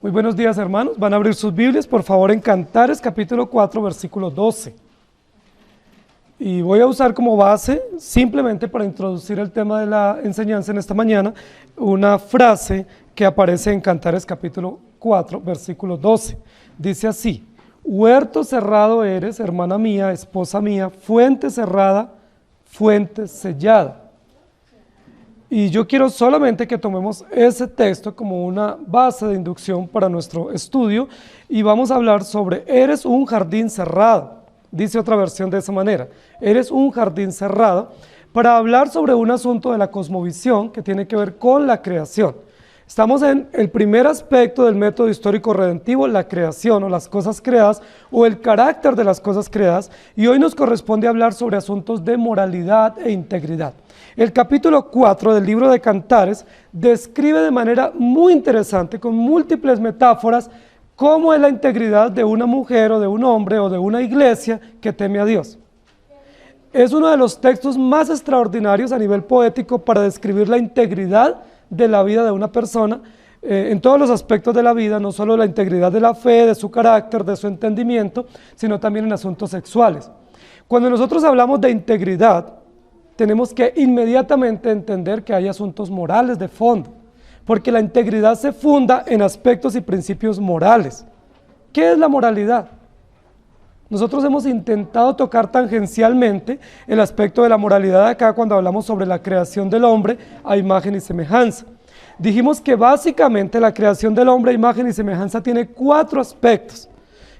Muy buenos días, hermanos. Van a abrir sus Biblias, por favor, en Cantares, capítulo 4, versículo 12. Y voy a usar como base, simplemente para introducir el tema de la enseñanza en esta mañana, una frase que aparece en Cantares, capítulo 4, versículo 12. Dice así: huerto cerrado eres, hermana mía, esposa mía, fuente cerrada, fuente sellada. Y yo quiero solamente que tomemos ese texto como una base de inducción para nuestro estudio y vamos a hablar sobre eres un jardín cerrado. Dice otra versión de esa manera: eres un jardín cerrado, para hablar sobre un asunto de la cosmovisión que tiene que ver con la creación. Estamos en el primer aspecto del método histórico redentivo, la creación o las cosas creadas o el carácter de las cosas creadas, y hoy nos corresponde hablar sobre asuntos de moralidad e integridad. El capítulo 4 del libro de Cantares describe de manera muy interesante, con múltiples metáforas, cómo es la integridad de una mujer o de un hombre o de una iglesia que teme a Dios. Es uno de los textos más extraordinarios a nivel poético para describir la integridad de la vida de una persona en todos los aspectos de la vida, no solo la integridad de la fe, de su carácter, de su entendimiento, sino también en asuntos sexuales. Cuando nosotros hablamos de integridad, tenemos que inmediatamente entender que hay asuntos morales de fondo, porque la integridad se funda en aspectos y principios morales. ¿Qué es la moralidad? Nosotros hemos intentado tocar tangencialmente el aspecto de la moralidad acá cuando hablamos sobre la creación del hombre a imagen y semejanza. Dijimos que básicamente la creación del hombre a imagen y semejanza tiene 4 aspectos,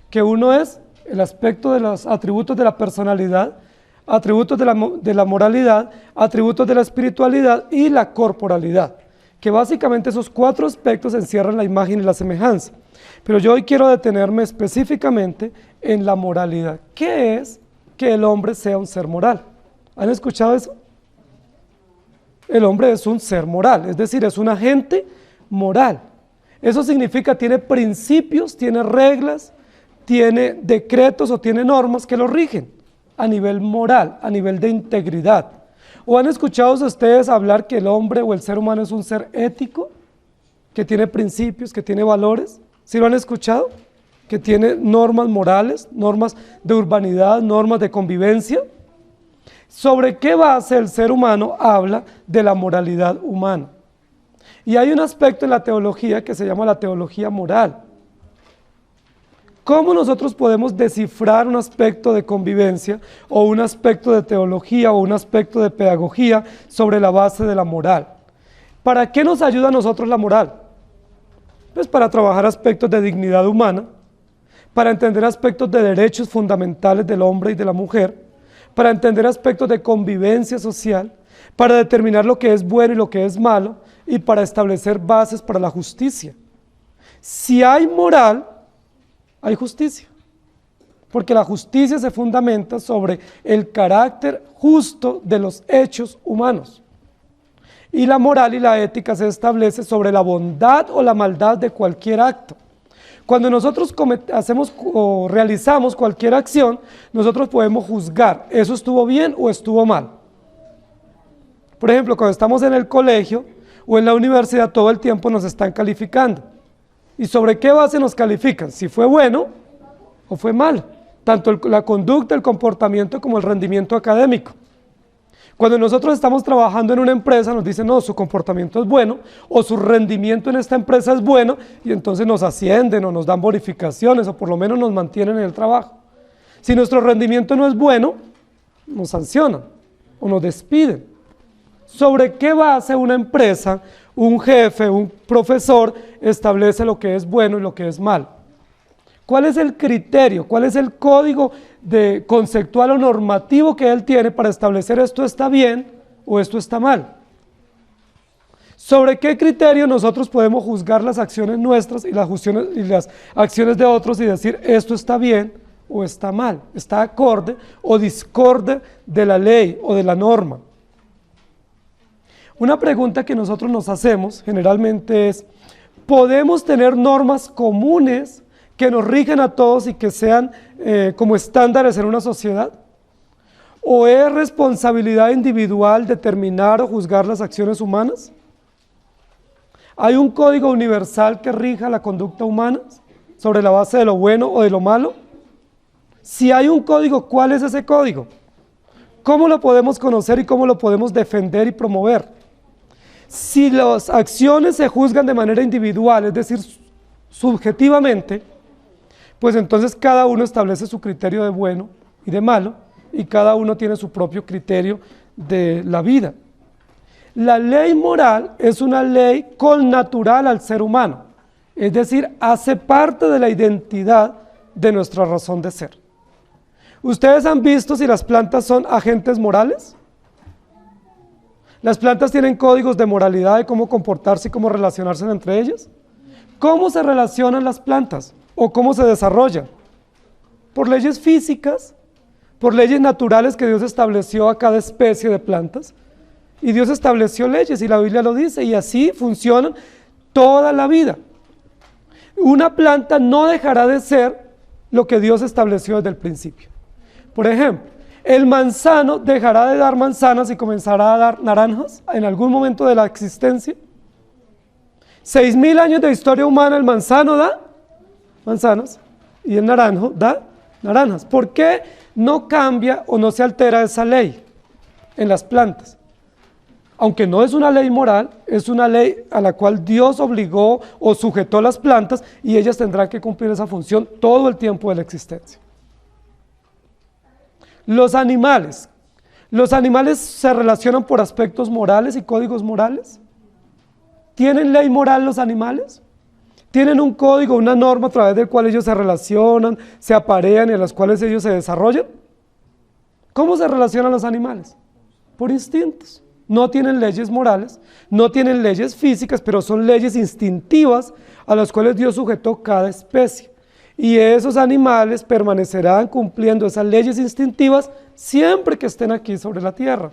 que uno es el aspecto de los atributos de la personalidad, atributos de la moralidad, atributos de la espiritualidad y la corporalidad, que básicamente esos 4 aspectos encierran la imagen y la semejanza. Pero yo hoy quiero detenerme específicamente en la moralidad. ¿Qué es que el hombre sea un ser moral? ¿Han escuchado eso? El hombre es un ser moral, es decir, es un agente moral. Eso significa tiene principios, tiene reglas, tiene decretos o tiene normas que lo rigen a nivel moral, a nivel de integridad. ¿O han escuchado ustedes hablar que el hombre o el ser humano es un ser ético, que tiene principios, que tiene valores? ¿Sí lo han escuchado? Que tiene normas morales, normas de urbanidad, normas de convivencia. ¿Sobre qué base el ser humano habla de la moralidad humana? Y hay un aspecto en la teología que se llama la teología moral. ¿Cómo nosotros podemos descifrar un aspecto de convivencia o un aspecto de teología o un aspecto de pedagogía sobre la base de la moral? ¿Para qué nos ayuda a nosotros la moral? Pues para trabajar aspectos de dignidad humana, para entender aspectos de derechos fundamentales del hombre y de la mujer, para entender aspectos de convivencia social, para determinar lo que es bueno y lo que es malo y para establecer bases para la justicia. Si hay moral, hay justicia, porque la justicia se fundamenta sobre el carácter justo de los hechos humanos. Y la moral y la ética se establece sobre la bondad o la maldad de cualquier acto. Cuando nosotros hacemos o realizamos cualquier acción, nosotros podemos juzgar, ¿eso estuvo bien o estuvo mal? Por ejemplo, cuando estamos en el colegio o en la universidad, todo el tiempo nos están calificando. ¿Y sobre qué base nos califican? Si fue bueno o fue malo. Tanto la conducta, el comportamiento como el rendimiento académico. Cuando nosotros estamos trabajando en una empresa, nos dicen, no, su comportamiento es bueno, o su rendimiento en esta empresa es bueno, y entonces nos ascienden o nos dan bonificaciones, o por lo menos nos mantienen en el trabajo. Si nuestro rendimiento no es bueno, nos sancionan o nos despiden. ¿Sobre qué base una empresa, un jefe, un profesor establece lo que es bueno y lo que es malo? ¿Cuál es el criterio? ¿Cuál es el código conceptual o normativo que él tiene para establecer esto está bien o esto está mal? ¿Sobre qué criterio nosotros podemos juzgar las acciones nuestras y las acciones de otros y decir esto está bien o está mal? ¿Está acorde o discorde de la ley o de la norma? Una pregunta que nosotros nos hacemos generalmente es, ¿podemos tener normas comunes que nos rigen a todos y que sean como estándares en una sociedad? ¿O es responsabilidad individual determinar o juzgar las acciones humanas? ¿Hay un código universal que rija la conducta humana sobre la base de lo bueno o de lo malo? Si hay un código, ¿cuál es ese código? ¿Cómo lo podemos conocer y cómo lo podemos defender y promover? Si las acciones se juzgan de manera individual, es decir, subjetivamente, pues entonces cada uno establece su criterio de bueno y de malo, y cada uno tiene su propio criterio de la vida. La ley moral es una ley connatural al ser humano, es decir, hace parte de la identidad de nuestra razón de ser. ¿Ustedes han visto si las plantas son agentes morales? Las plantas tienen códigos de moralidad de cómo comportarse y cómo relacionarse entre ellas. ¿Cómo se relacionan las plantas? ¿O cómo se desarrollan? Por leyes físicas, por leyes naturales que Dios estableció a cada especie de plantas. Y Dios estableció leyes y la Biblia lo dice, y así funcionan toda la vida. Una planta no dejará de ser lo que Dios estableció desde el principio. Por ejemplo, el manzano dejará de dar manzanas y comenzará a dar naranjas en algún momento de la existencia. 6.000 años de historia humana, el manzano da manzanas y el naranjo da naranjas. ¿Por qué no cambia o no se altera esa ley en las plantas? Aunque no es una ley moral, es una ley a la cual Dios obligó o sujetó las plantas y ellas tendrán que cumplir esa función todo el tiempo de la existencia. Los animales se relacionan por aspectos morales y códigos morales. ¿Tienen ley moral los animales? ¿Tienen un código, una norma a través del cual ellos se relacionan, se aparean y en las cuales ellos se desarrollan? ¿Cómo se relacionan los animales? Por instintos. No tienen leyes morales, no tienen leyes físicas, pero son leyes instintivas a las cuales Dios sujetó cada especie. Y esos animales permanecerán cumpliendo esas leyes instintivas siempre que estén aquí sobre la tierra.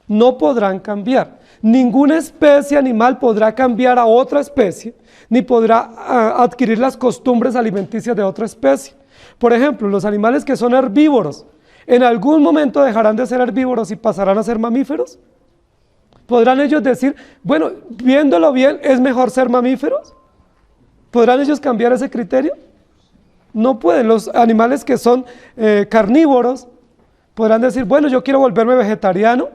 No podrán cambiar. Ninguna especie animal podrá cambiar a otra especie, ni podrá adquirir las costumbres alimenticias de otra especie. Por ejemplo, los animales que son herbívoros, ¿en algún momento dejarán de ser herbívoros y pasarán a ser mamíferos? ¿Podrán ellos decir, bueno, viéndolo bien, es mejor ser mamíferos? ¿Podrán ellos cambiar ese criterio? No pueden. Los animales que son carnívoros podrán decir, bueno, yo quiero volverme vegetariano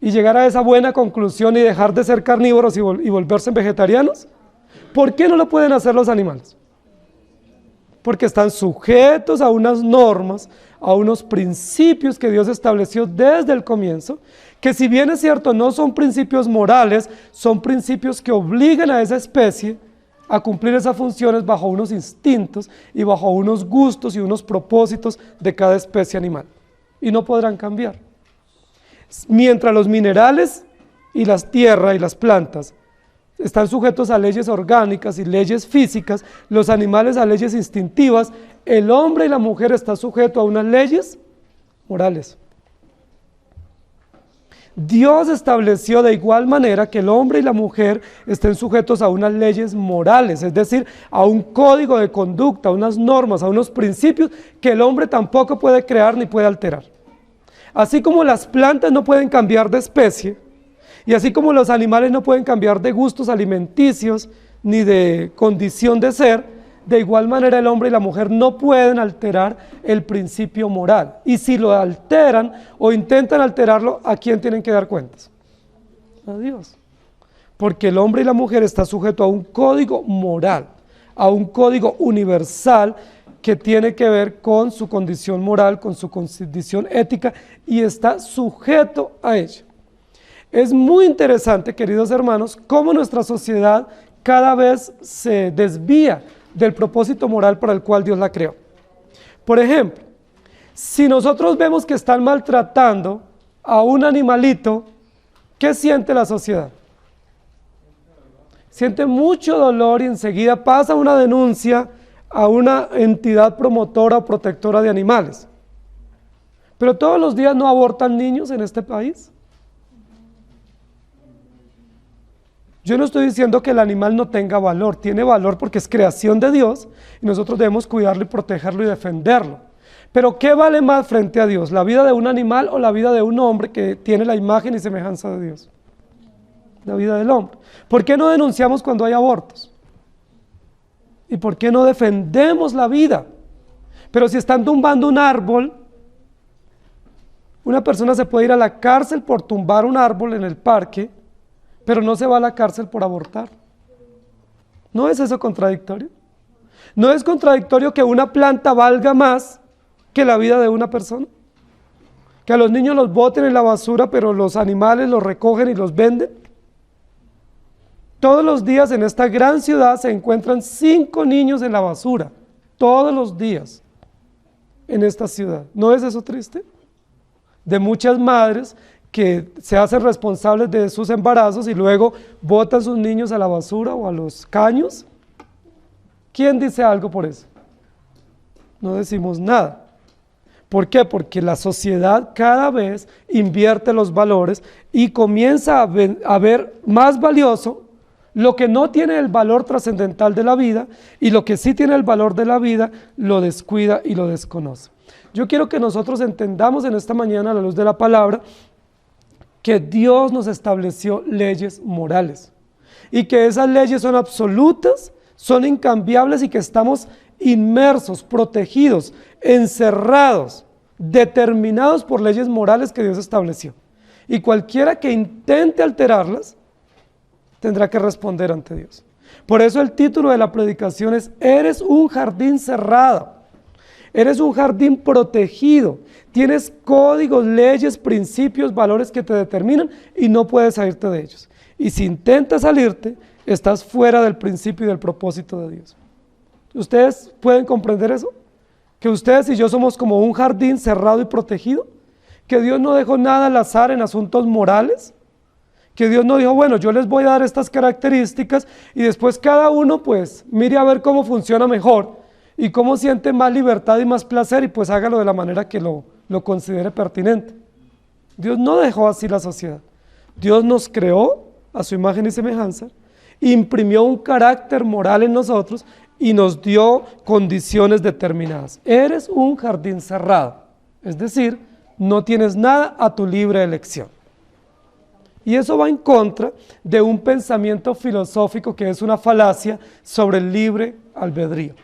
y llegar a esa buena conclusión y dejar de ser carnívoros y volverse vegetarianos. ¿Por qué no lo pueden hacer los animales? Porque están sujetos a unas normas, a unos principios que Dios estableció desde el comienzo, que si bien es cierto, no son principios morales, son principios que obligan a esa especie a cumplir esas funciones bajo unos instintos y bajo unos gustos y unos propósitos de cada especie animal. Y no podrán cambiar. Mientras los minerales y las tierras y las plantas están sujetos a leyes orgánicas y leyes físicas, los animales a leyes instintivas, el hombre y la mujer están sujetos a unas leyes morales. Dios estableció de igual manera que el hombre y la mujer estén sujetos a unas leyes morales, es decir, a un código de conducta, a unas normas, a unos principios que el hombre tampoco puede crear ni puede alterar. Así como las plantas no pueden cambiar de especie, y así como los animales no pueden cambiar de gustos alimenticios ni de condición de ser, de igual manera el hombre y la mujer no pueden alterar el principio moral. Y si lo alteran o intentan alterarlo, ¿a quién tienen que dar cuentas? A Dios. Porque el hombre y la mujer están sujetos a un código moral, a un código universal que tiene que ver con su condición moral, con su condición ética, y está sujeto a ella. Es muy interesante, queridos hermanos, cómo nuestra sociedad cada vez se desvía del propósito moral para el cual Dios la creó. Por ejemplo, si nosotros vemos que están maltratando a un animalito, ¿qué siente la sociedad? Siente mucho dolor y enseguida pasa una denuncia a una entidad promotora o protectora de animales. Pero todos los días no abortan niños en este país. Yo no estoy diciendo que el animal no tenga valor, tiene valor porque es creación de Dios y nosotros debemos cuidarlo y protegerlo y defenderlo. Pero ¿qué vale más frente a Dios? ¿La vida de un animal o la vida de un hombre que tiene la imagen y semejanza de Dios? la vida del hombre. ¿Por qué no denunciamos cuando hay abortos? ¿Y por qué no defendemos la vida? Pero si están tumbando un árbol, una persona se puede ir a la cárcel por tumbar un árbol en el parque, pero no se va a la cárcel por abortar. ¿No es eso contradictorio? ¿No es contradictorio que una planta valga más que la vida de una persona? Que a los niños los boten en la basura, pero los animales los recogen y los venden. Todos los días en esta gran ciudad se encuentran 5 niños en la basura. Todos los días en esta ciudad. ¿No es eso triste? De muchas madres que se hacen responsables de sus embarazos y luego botan sus niños a la basura o a los caños. ¿Quién dice algo por eso? No decimos nada. ¿Por qué? Porque la sociedad cada vez invierte los valores y comienza a ver más valioso lo que no tiene el valor trascendental de la vida, y lo que sí tiene el valor de la vida lo descuida y lo desconoce. Yo quiero que nosotros entendamos en esta mañana, a la luz de la palabra, que Dios nos estableció leyes morales y que esas leyes son absolutas, son incambiables y que estamos inmersos, protegidos, encerrados, determinados por leyes morales que Dios estableció. Y cualquiera que intente alterarlas tendrá que responder ante Dios. Por eso el título de la predicación es: eres un jardín cerrado, eres un jardín protegido, tienes códigos, leyes, principios, valores que te determinan y no puedes salirte de ellos. Y si intentas salirte, estás fuera del principio y del propósito de Dios. ¿Ustedes pueden comprender eso? Que ustedes y yo somos como un jardín cerrado y protegido, que Dios no dejó nada al azar en asuntos morales, que Dios no dijo, bueno, yo les voy a dar estas características y después cada uno pues mire a ver cómo funciona mejor y cómo siente más libertad y más placer y pues hágalo de la manera que lo considere pertinente. Dios no dejó así la sociedad. Dios nos creó a su imagen y semejanza, imprimió un carácter moral en nosotros y nos dio condiciones determinadas. Eres un jardín cerrado, es decir, no tienes nada a tu libre elección. Y eso va en contra de un pensamiento filosófico que es una falacia sobre el libre albedrío.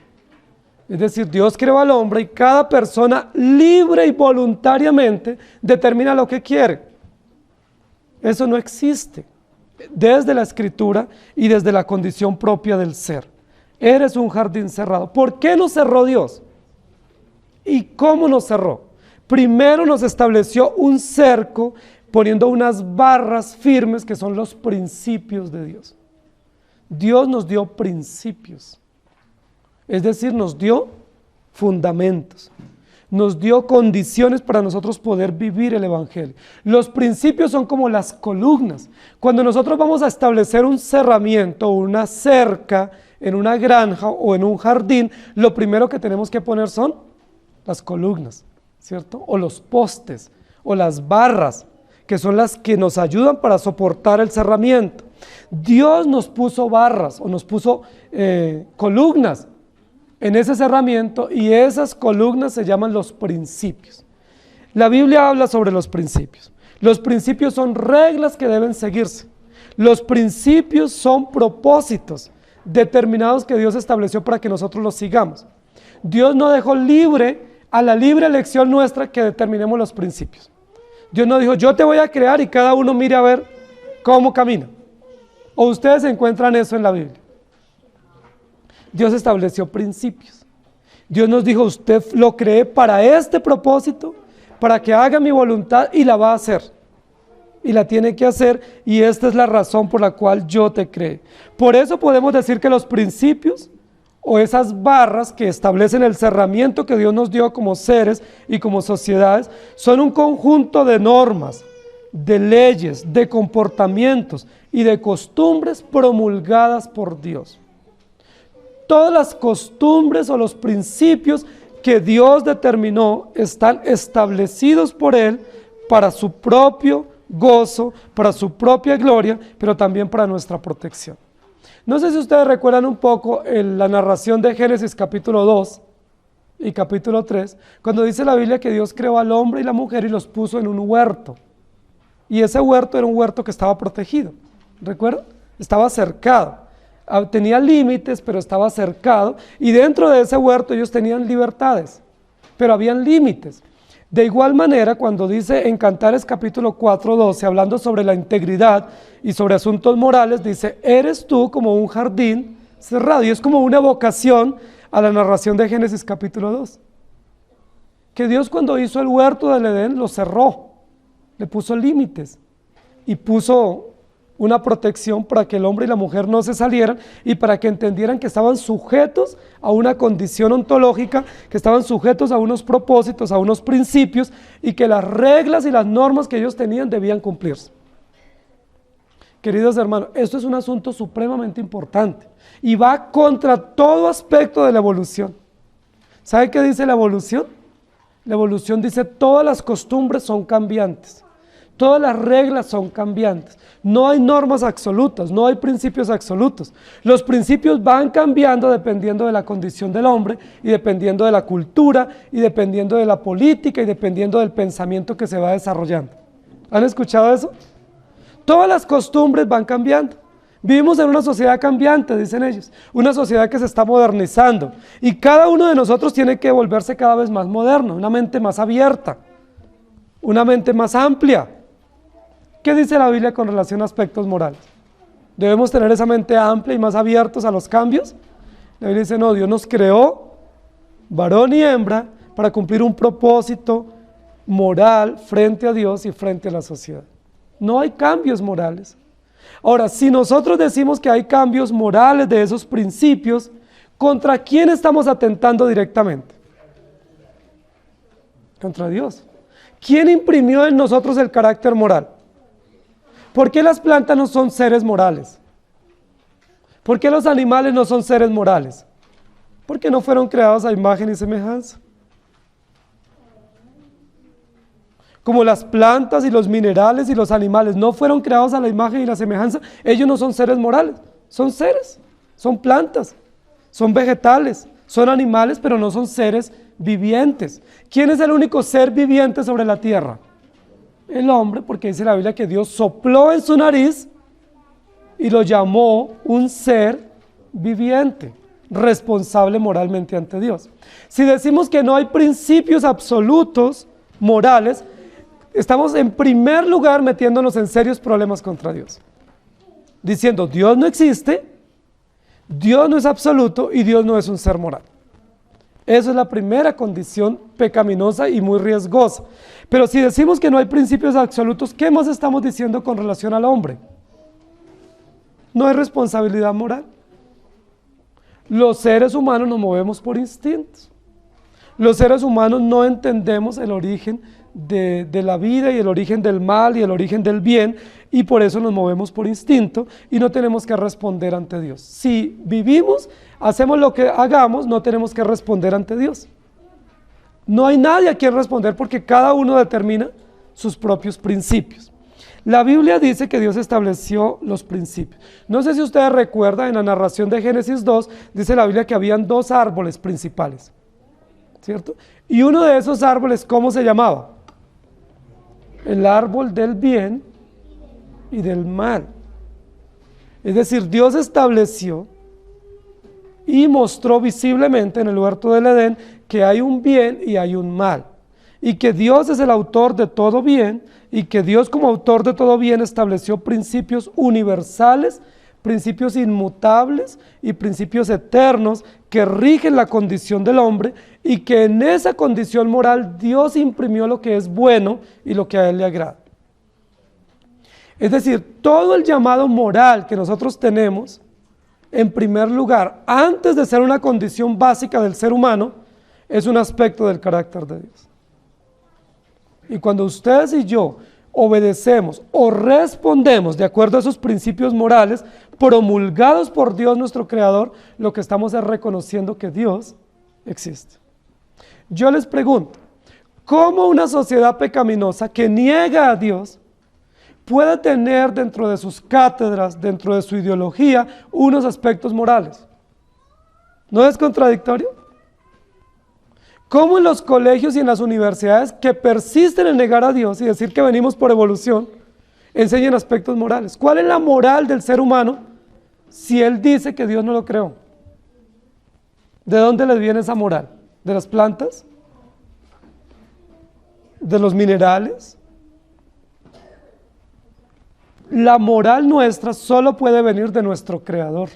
Es decir, Dios creó al hombre y cada persona libre y voluntariamente determina lo que quiere. Eso no existe desde la Escritura y desde la condición propia del ser. Eres un jardín cerrado. ¿Por qué nos cerró Dios? ¿Y cómo nos cerró? Primero nos estableció un cerco poniendo unas barras firmes que son los principios de Dios. Dios nos dio principios, es decir, nos dio fundamentos, nos dio condiciones para nosotros poder vivir el Evangelio. Los principios son como las columnas. Cuando nosotros vamos a establecer un cerramiento o una cerca en una granja o en un jardín, lo primero que tenemos que poner son las columnas, ¿cierto? O los postes o las barras, que son las que nos ayudan para soportar el cerramiento. Dios nos puso barras o nos puso columnas en ese cerramiento y esas columnas se llaman los principios. La Biblia habla sobre los principios. Los principios son reglas que deben seguirse. Los principios son propósitos determinados que Dios estableció para que nosotros los sigamos. Dios no dejó libre a la libre elección nuestra que determinemos los principios. Dios no dijo, yo te voy a crear y cada uno mire a ver cómo camina. ¿O ustedes encuentran eso en la Biblia? Dios estableció principios. Dios nos dijo, usted lo creé para este propósito, para que haga mi voluntad y la va a hacer. Y la tiene que hacer y esta es la razón por la cual yo te creé. Por eso podemos decir que los principios o esas barras que establecen el cerramiento que Dios nos dio como seres y como sociedades, son un conjunto de normas, de leyes, de comportamientos y de costumbres promulgadas por Dios. Todas las costumbres o los principios que Dios determinó están establecidos por Él para su propio gozo, para su propia gloria, pero también para nuestra protección. No sé si ustedes recuerdan un poco la narración de Génesis capítulo 2 y capítulo 3, cuando dice la Biblia que Dios creó al hombre y la mujer y los puso en un huerto. Y ese huerto era un huerto que estaba protegido. ¿Recuerdan? Estaba cercado. Tenía límites, pero estaba cercado. Y dentro de ese huerto ellos tenían libertades, pero habían límites. De igual manera, cuando dice en Cantares capítulo 4:12, hablando sobre la integridad y sobre asuntos morales, dice, eres tú como un jardín cerrado. Y es como una evocación a la narración de Génesis capítulo 2. Que Dios cuando hizo el huerto del Edén lo cerró, le puso límites y puso una protección para que el hombre y la mujer no se salieran y para que entendieran que estaban sujetos a una condición ontológica, que estaban sujetos a unos propósitos, a unos principios y que las reglas y las normas que ellos tenían debían cumplirse. Queridos hermanos, esto es un asunto supremamente importante y va contra todo aspecto de la evolución. ¿Sabe qué dice la evolución? La evolución dice todas las costumbres son cambiantes. Todas las reglas son cambiantes. No hay normas absolutas, no hay principios absolutos. Los principios van cambiando dependiendo de la condición del hombre y dependiendo de la cultura y dependiendo de la política y dependiendo del pensamiento que se va desarrollando. ¿Han escuchado eso? Todas las costumbres van cambiando. Vivimos en una sociedad cambiante, dicen ellos, una sociedad que se está modernizando y cada uno de nosotros tiene que volverse cada vez más moderno, una mente más abierta, una mente más amplia. ¿Qué dice la Biblia con relación a aspectos morales? ¿Debemos tener esa mente amplia y más abiertos a los cambios? La Biblia dice, no, Dios nos creó, varón y hembra, para cumplir un propósito moral frente a Dios y frente a la sociedad. No hay cambios morales. Ahora, si nosotros decimos que hay cambios morales de esos principios, ¿contra quién estamos atentando directamente? Contra Dios. ¿Quién imprimió en nosotros el carácter moral? ¿Por qué las plantas no son seres morales? ¿Por qué los animales no son seres morales? Porque no fueron creados a imagen y semejanza. Como las plantas y los minerales y los animales no fueron creados a la imagen y la semejanza, ellos no son seres morales, son seres, son plantas, son vegetales, son animales, pero no son seres vivientes. ¿Quién es el único ser viviente sobre la tierra? El hombre, porque dice la Biblia que Dios sopló en su nariz y lo llamó un ser viviente, responsable moralmente ante Dios. Si decimos que no hay principios absolutos morales, estamos en primer lugar metiéndonos en serios problemas contra Dios, diciendo Dios no existe, Dios no es absoluto y Dios no es un ser moral. Esa es la primera condición pecaminosa y muy riesgosa. Pero si decimos que no hay principios absolutos, ¿qué más estamos diciendo con relación al hombre? No hay responsabilidad moral. Los seres humanos nos movemos por instintos. Los seres humanos no entendemos el origen de la vida y el origen del mal y el origen del bien, y por eso nos movemos por instinto y no tenemos que responder ante Dios. Si vivimos, hacemos lo que hagamos, no tenemos que responder ante Dios. No hay nadie a quien responder porque cada uno determina sus propios principios. La Biblia dice que Dios estableció los principios. No sé si ustedes recuerdan, en la narración de Génesis 2, dice la Biblia que habían dos árboles principales, ¿cierto? Y uno de esos árboles, ¿cómo se llamaba? El árbol del bien y del mal. Es decir, Dios estableció y mostró visiblemente en el huerto del Edén que hay un bien y hay un mal, y que Dios es el autor de todo bien, y que Dios como autor de todo bien estableció principios universales, principios inmutables y principios eternos que rigen la condición del hombre, y que en esa condición moral Dios imprimió lo que es bueno y lo que a Él le agrada. Es decir, todo el llamado moral que nosotros tenemos, en primer lugar, antes de ser una condición básica del ser humano, es un aspecto del carácter de Dios. Y cuando ustedes y yo obedecemos o respondemos de acuerdo a esos principios morales promulgados por Dios nuestro Creador, lo que estamos es reconociendo que Dios existe. Yo les pregunto, ¿cómo una sociedad pecaminosa que niega a Dios puede tener dentro de sus cátedras, dentro de su ideología, unos aspectos morales? ¿No es contradictorio? ¿Cómo en los colegios y en las universidades que persisten en negar a Dios y decir que venimos por evolución, enseñan aspectos morales. ¿Cuál es la moral del ser humano si él dice que Dios no lo creó? ¿De dónde les viene esa moral? ¿De las plantas? ¿De los minerales? La moral nuestra solo puede venir de nuestro Creador.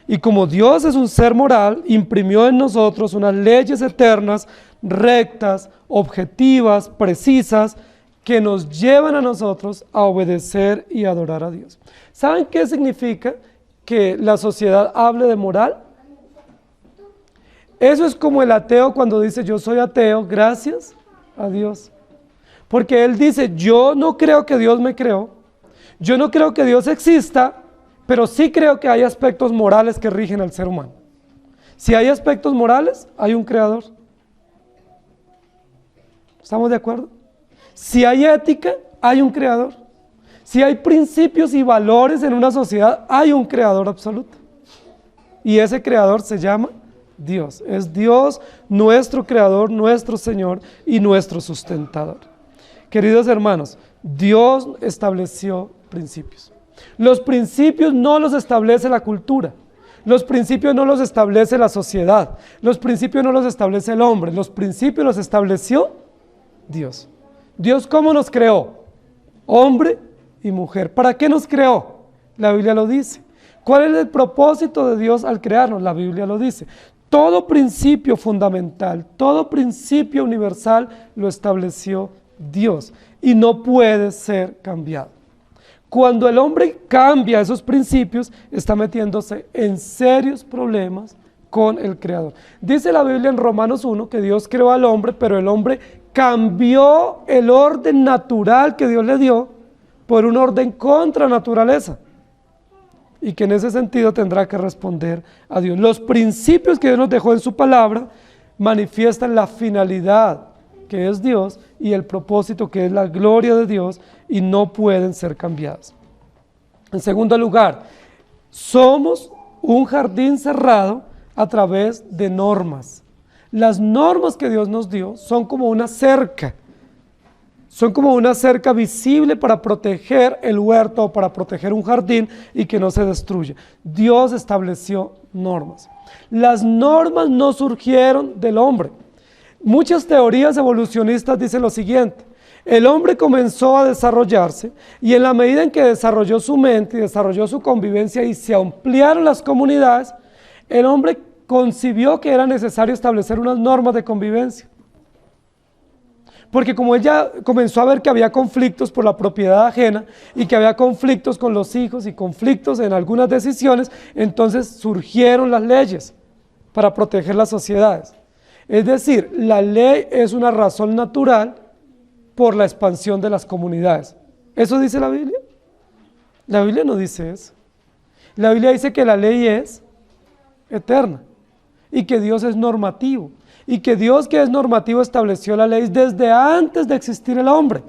Y como Dios es un ser moral, imprimió en nosotros unas leyes eternas, rectas, objetivas, precisas, que nos llevan a nosotros a obedecer y adorar a Dios. ¿Saben qué significa que la sociedad hable de moral? Eso es como el ateo cuando dice yo soy ateo, gracias a Dios. Porque él dice yo no creo que Dios me creó, yo no creo que Dios exista, pero sí creo que hay aspectos morales que rigen al ser humano. Si hay aspectos morales, hay un creador. ¿Estamos de acuerdo? Si hay ética, hay un creador. Si hay principios y valores en una sociedad, hay un creador absoluto. Y ese creador se llama Dios. Es Dios nuestro creador, nuestro Señor y nuestro sustentador. Queridos hermanos, Dios estableció principios. Los principios no los establece la cultura. Los principios no los establece la sociedad. Los principios no los establece el hombre. Los principios los estableció Dios. ¿Dios cómo nos creó? Hombre y mujer. ¿Para qué nos creó? La Biblia lo dice. ¿Cuál es el propósito de Dios al crearnos? La Biblia lo dice. Todo principio fundamental, todo principio universal lo estableció Dios y no puede ser cambiado. Cuando el hombre cambia esos principios, está metiéndose en serios problemas con el Creador. Dice la Biblia en Romanos 1 que Dios creó al hombre, pero el hombre cambió el orden natural que Dios le dio por un orden contra naturaleza. Y que en ese sentido tendrá que responder a Dios. Los principios que Dios nos dejó en su palabra manifiestan la finalidad que es Dios y el propósito que es la gloria de Dios y no pueden ser cambiados. En segundo lugar, somos un jardín cerrado a través de normas. Las normas que Dios nos dio son como una cerca. Son como una cerca visible para proteger el huerto o para proteger un jardín y que no se destruya. Dios estableció normas. Las normas no surgieron del hombre. Muchas teorías evolucionistas dicen lo siguiente: el hombre comenzó a desarrollarse y en la medida en que desarrolló su mente y desarrolló su convivencia y se ampliaron las comunidades, el hombre concibió que era necesario establecer unas normas de convivencia. Porque como ella comenzó a ver que había conflictos por la propiedad ajena y que había conflictos con los hijos y conflictos en algunas decisiones, entonces surgieron las leyes para proteger las sociedades. Es decir, la ley es una razón natural por la expansión de las comunidades. ¿Eso dice la Biblia? La Biblia no dice eso. La Biblia dice que la ley es eterna y que Dios es normativo. Y que Dios, que es normativo, estableció la ley desde antes de existir el hombre.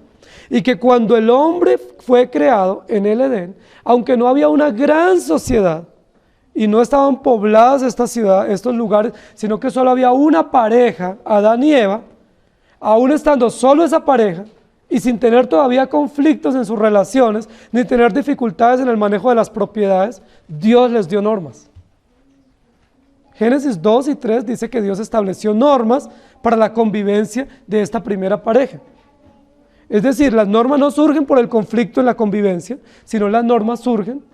Y que cuando el hombre fue creado en el Edén, aunque no había una gran sociedad, y no estaban pobladas estas ciudades, estos lugares, sino que solo había una pareja, Adán y Eva, aún estando solo esa pareja, y sin tener todavía conflictos en sus relaciones, ni tener dificultades en el manejo de las propiedades, Dios les dio normas. Génesis 2 y 3 dice que Dios estableció normas para la convivencia de esta primera pareja. Es decir, las normas no surgen por el conflicto en la convivencia, sino las normas surgen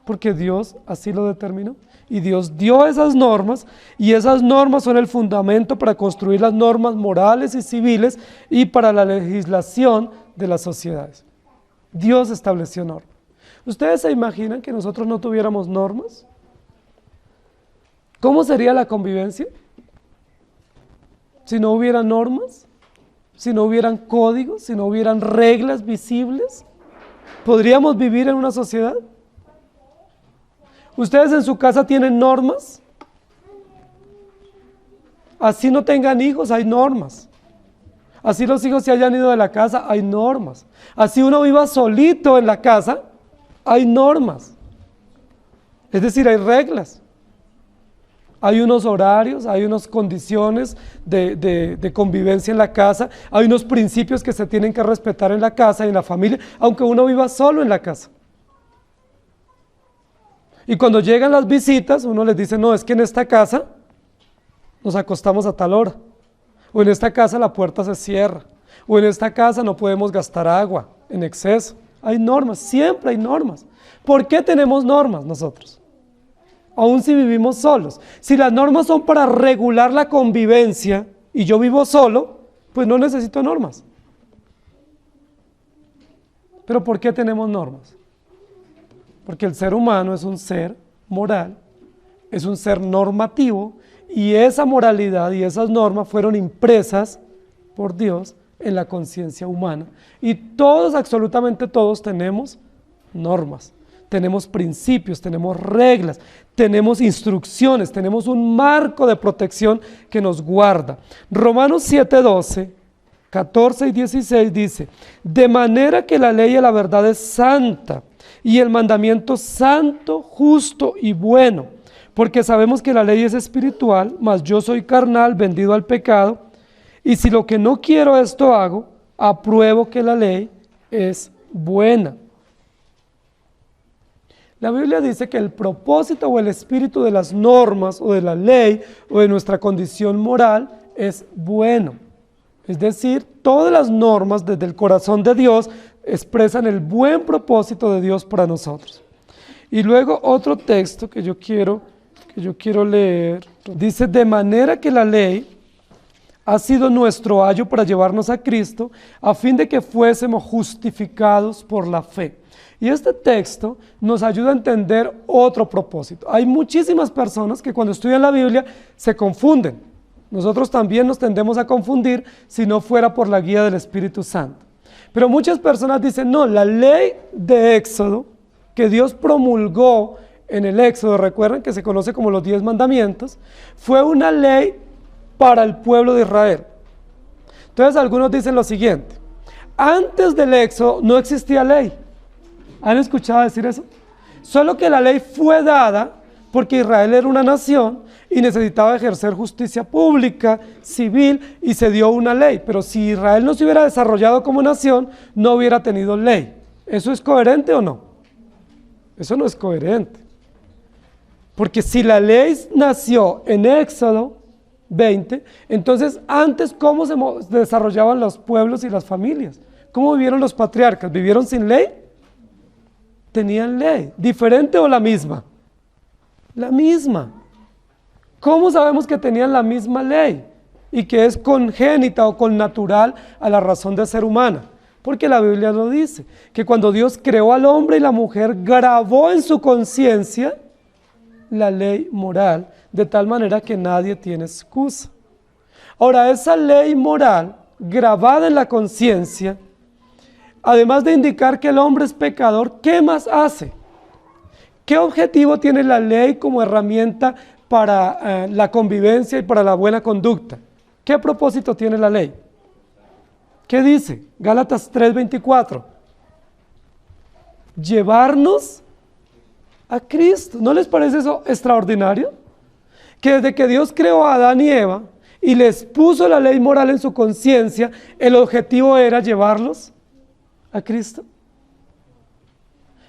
porque Dios así lo determinó. Y Dios dio esas normas, y esas normas son el fundamento para construir las normas morales y civiles y para la legislación de las sociedades. Dios estableció normas. ¿Ustedes se imaginan que nosotros no tuviéramos normas? ¿Cómo sería la convivencia? Si no hubiera normas, si no hubieran códigos, si no hubieran reglas visibles, ¿podríamos vivir en una sociedad? ¿Ustedes en su casa tienen normas? Así no tengan hijos, hay normas. Así los hijos se hayan ido de la casa, hay normas. Así uno viva solito en la casa, hay normas. Es decir, hay reglas. Hay unos horarios, hay unas condiciones de convivencia en la casa, hay unos principios que se tienen que respetar en la casa y en la familia, aunque uno viva solo en la casa. Y cuando llegan las visitas, uno les dice, no, es que en esta casa nos acostamos a tal hora, o en esta casa la puerta se cierra, o en esta casa no podemos gastar agua en exceso. Hay normas, siempre hay normas. ¿Por qué tenemos normas nosotros? Aún si vivimos solos. Si las normas son para regular la convivencia y yo vivo solo, pues no necesito normas. ¿Pero por qué tenemos normas? Porque el ser humano es un ser moral, es un ser normativo, y esa moralidad y esas normas fueron impresas por Dios en la conciencia humana. Y todos, absolutamente todos, tenemos normas. Tenemos principios, tenemos reglas, tenemos instrucciones, tenemos un marco de protección que nos guarda. Romanos 7:12, 14 y 16 dice, de manera que la ley y la verdad es santa, y el mandamiento santo, justo y bueno, porque sabemos que la ley es espiritual, mas yo soy carnal, vendido al pecado, y si lo que no quiero esto hago, apruebo que la ley es buena. La Biblia dice que el propósito o el espíritu de las normas o de la ley o de nuestra condición moral es bueno. Es decir, todas las normas desde el corazón de Dios expresan el buen propósito de Dios para nosotros. Y luego otro texto que yo quiero leer, dice, de manera que la ley ha sido nuestro ayo para llevarnos a Cristo, a fin de que fuésemos justificados por la fe. Y este texto nos ayuda a entender otro propósito. Hay muchísimas personas que cuando estudian la Biblia se confunden. Nosotros también nos tendemos a confundir si no fuera por la guía del Espíritu Santo. Pero muchas personas dicen, no, la ley de Éxodo, que Dios promulgó en el Éxodo, recuerden que se conoce como los 10 mandamientos, fue una ley para el pueblo de Israel. Entonces algunos dicen lo siguiente, antes del Éxodo no existía ley. ¿Han escuchado decir eso? Solo que la ley fue dada porque Israel era una nación y necesitaba ejercer justicia pública, civil, y se dio una ley. Pero si Israel no se hubiera desarrollado como nación, no hubiera tenido ley. ¿Eso es coherente o no? Eso no es coherente. Porque si la ley nació en Éxodo 20, entonces antes, ¿cómo se desarrollaban los pueblos y las familias? ¿Cómo vivieron los patriarcas? ¿Vivieron sin ley? Tenían ley. ¿Diferente o la misma? La misma. ¿Cómo sabemos que tenían la misma ley? Y que es congénita o connatural a la razón de ser humana. Porque la Biblia lo dice, que cuando Dios creó al hombre y la mujer, grabó en su conciencia la ley moral, de tal manera que nadie tiene excusa. Ahora, esa ley moral, grabada en la conciencia, además de indicar que el hombre es pecador, ¿qué más hace? ¿Qué objetivo tiene la ley como herramienta para la convivencia y para la buena conducta? ¿Qué propósito tiene la ley? ¿Qué dice? Gálatas 3:24. Llevarnos a Cristo. ¿No les parece eso extraordinario? Que desde que Dios creó a Adán y Eva y les puso la ley moral en su conciencia, el objetivo era llevarlos a Cristo.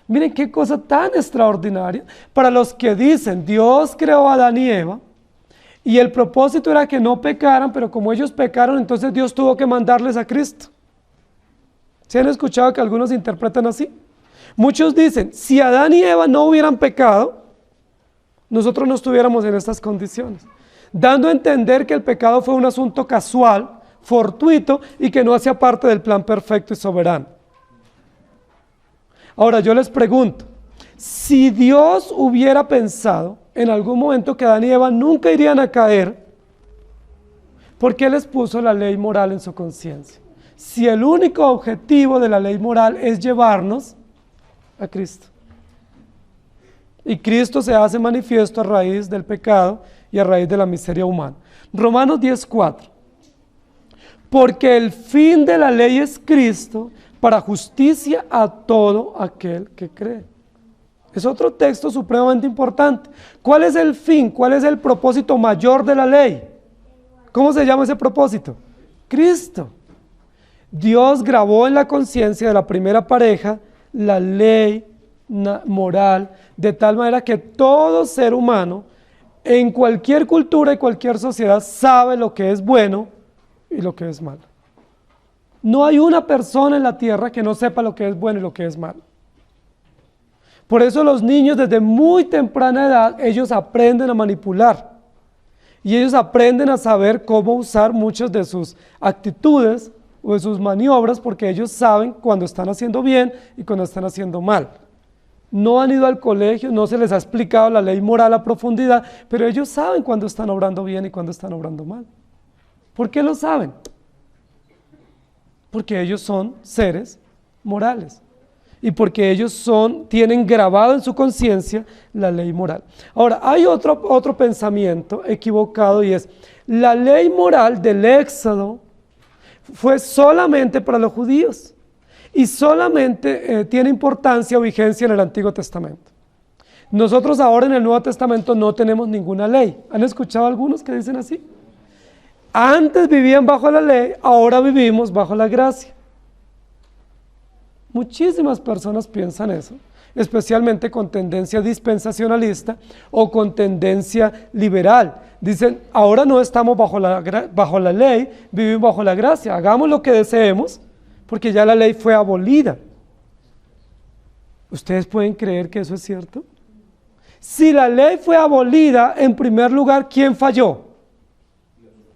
Miren qué cosa tan extraordinaria. Para los que dicen, Dios creó a Adán y Eva, y el propósito era que no pecaran, pero como ellos pecaron, entonces Dios tuvo que mandarles a Cristo. ¿Se han escuchado que algunos interpretan así? Muchos dicen, si Adán y Eva no hubieran pecado, nosotros no estuviéramos en estas condiciones, dando a entender que el pecado fue un asunto casual, fortuito, y que no hacía parte del plan perfecto y soberano. Ahora yo les pregunto, si Dios hubiera pensado en algún momento que Adán y Eva nunca irían a caer, ¿por qué les puso la ley moral en su conciencia? Si el único objetivo de la ley moral es llevarnos a Cristo. Y Cristo se hace manifiesto a raíz del pecado y a raíz de la miseria humana. Romanos 10:4. Porque el fin de la ley es Cristo, para justicia a todo aquel que cree. Es otro texto supremamente importante. ¿Cuál es el fin? ¿Cuál es el propósito mayor de la ley? ¿Cómo se llama ese propósito? Cristo. Dios grabó en la conciencia de la primera pareja la ley moral, de tal manera que todo ser humano, en cualquier cultura y cualquier sociedad, sabe lo que es bueno y lo que es malo. No hay una persona en la tierra que no sepa lo que es bueno y lo que es malo. Por eso los niños desde muy temprana edad, ellos aprenden a manipular. Y ellos aprenden a saber cómo usar muchas de sus actitudes o de sus maniobras, porque ellos saben cuando están haciendo bien y cuando están haciendo mal. No han ido al colegio, no se les ha explicado la ley moral a profundidad, pero ellos saben cuando están obrando bien y cuando están obrando mal. ¿Por qué lo saben? Porque ellos son seres morales. Y porque ellos tienen grabado en su conciencia la ley moral. Ahora, hay otro pensamiento equivocado y es, la ley moral del Éxodo fue solamente para los judíos y solamente tiene importancia o vigencia en el Antiguo Testamento. Nosotros ahora en el Nuevo Testamento no tenemos ninguna ley. ¿Han escuchado algunos que dicen así? Antes vivían bajo la ley, ahora vivimos bajo la gracia. Muchísimas personas piensan eso, especialmente con tendencia dispensacionalista o con tendencia liberal. Dicen, ahora no estamos bajo la ley, vivimos bajo la gracia, hagamos lo que deseemos, porque ya la ley fue abolida. ¿Ustedes pueden creer que eso es cierto? Si la ley fue abolida, en primer lugar, ¿quién falló?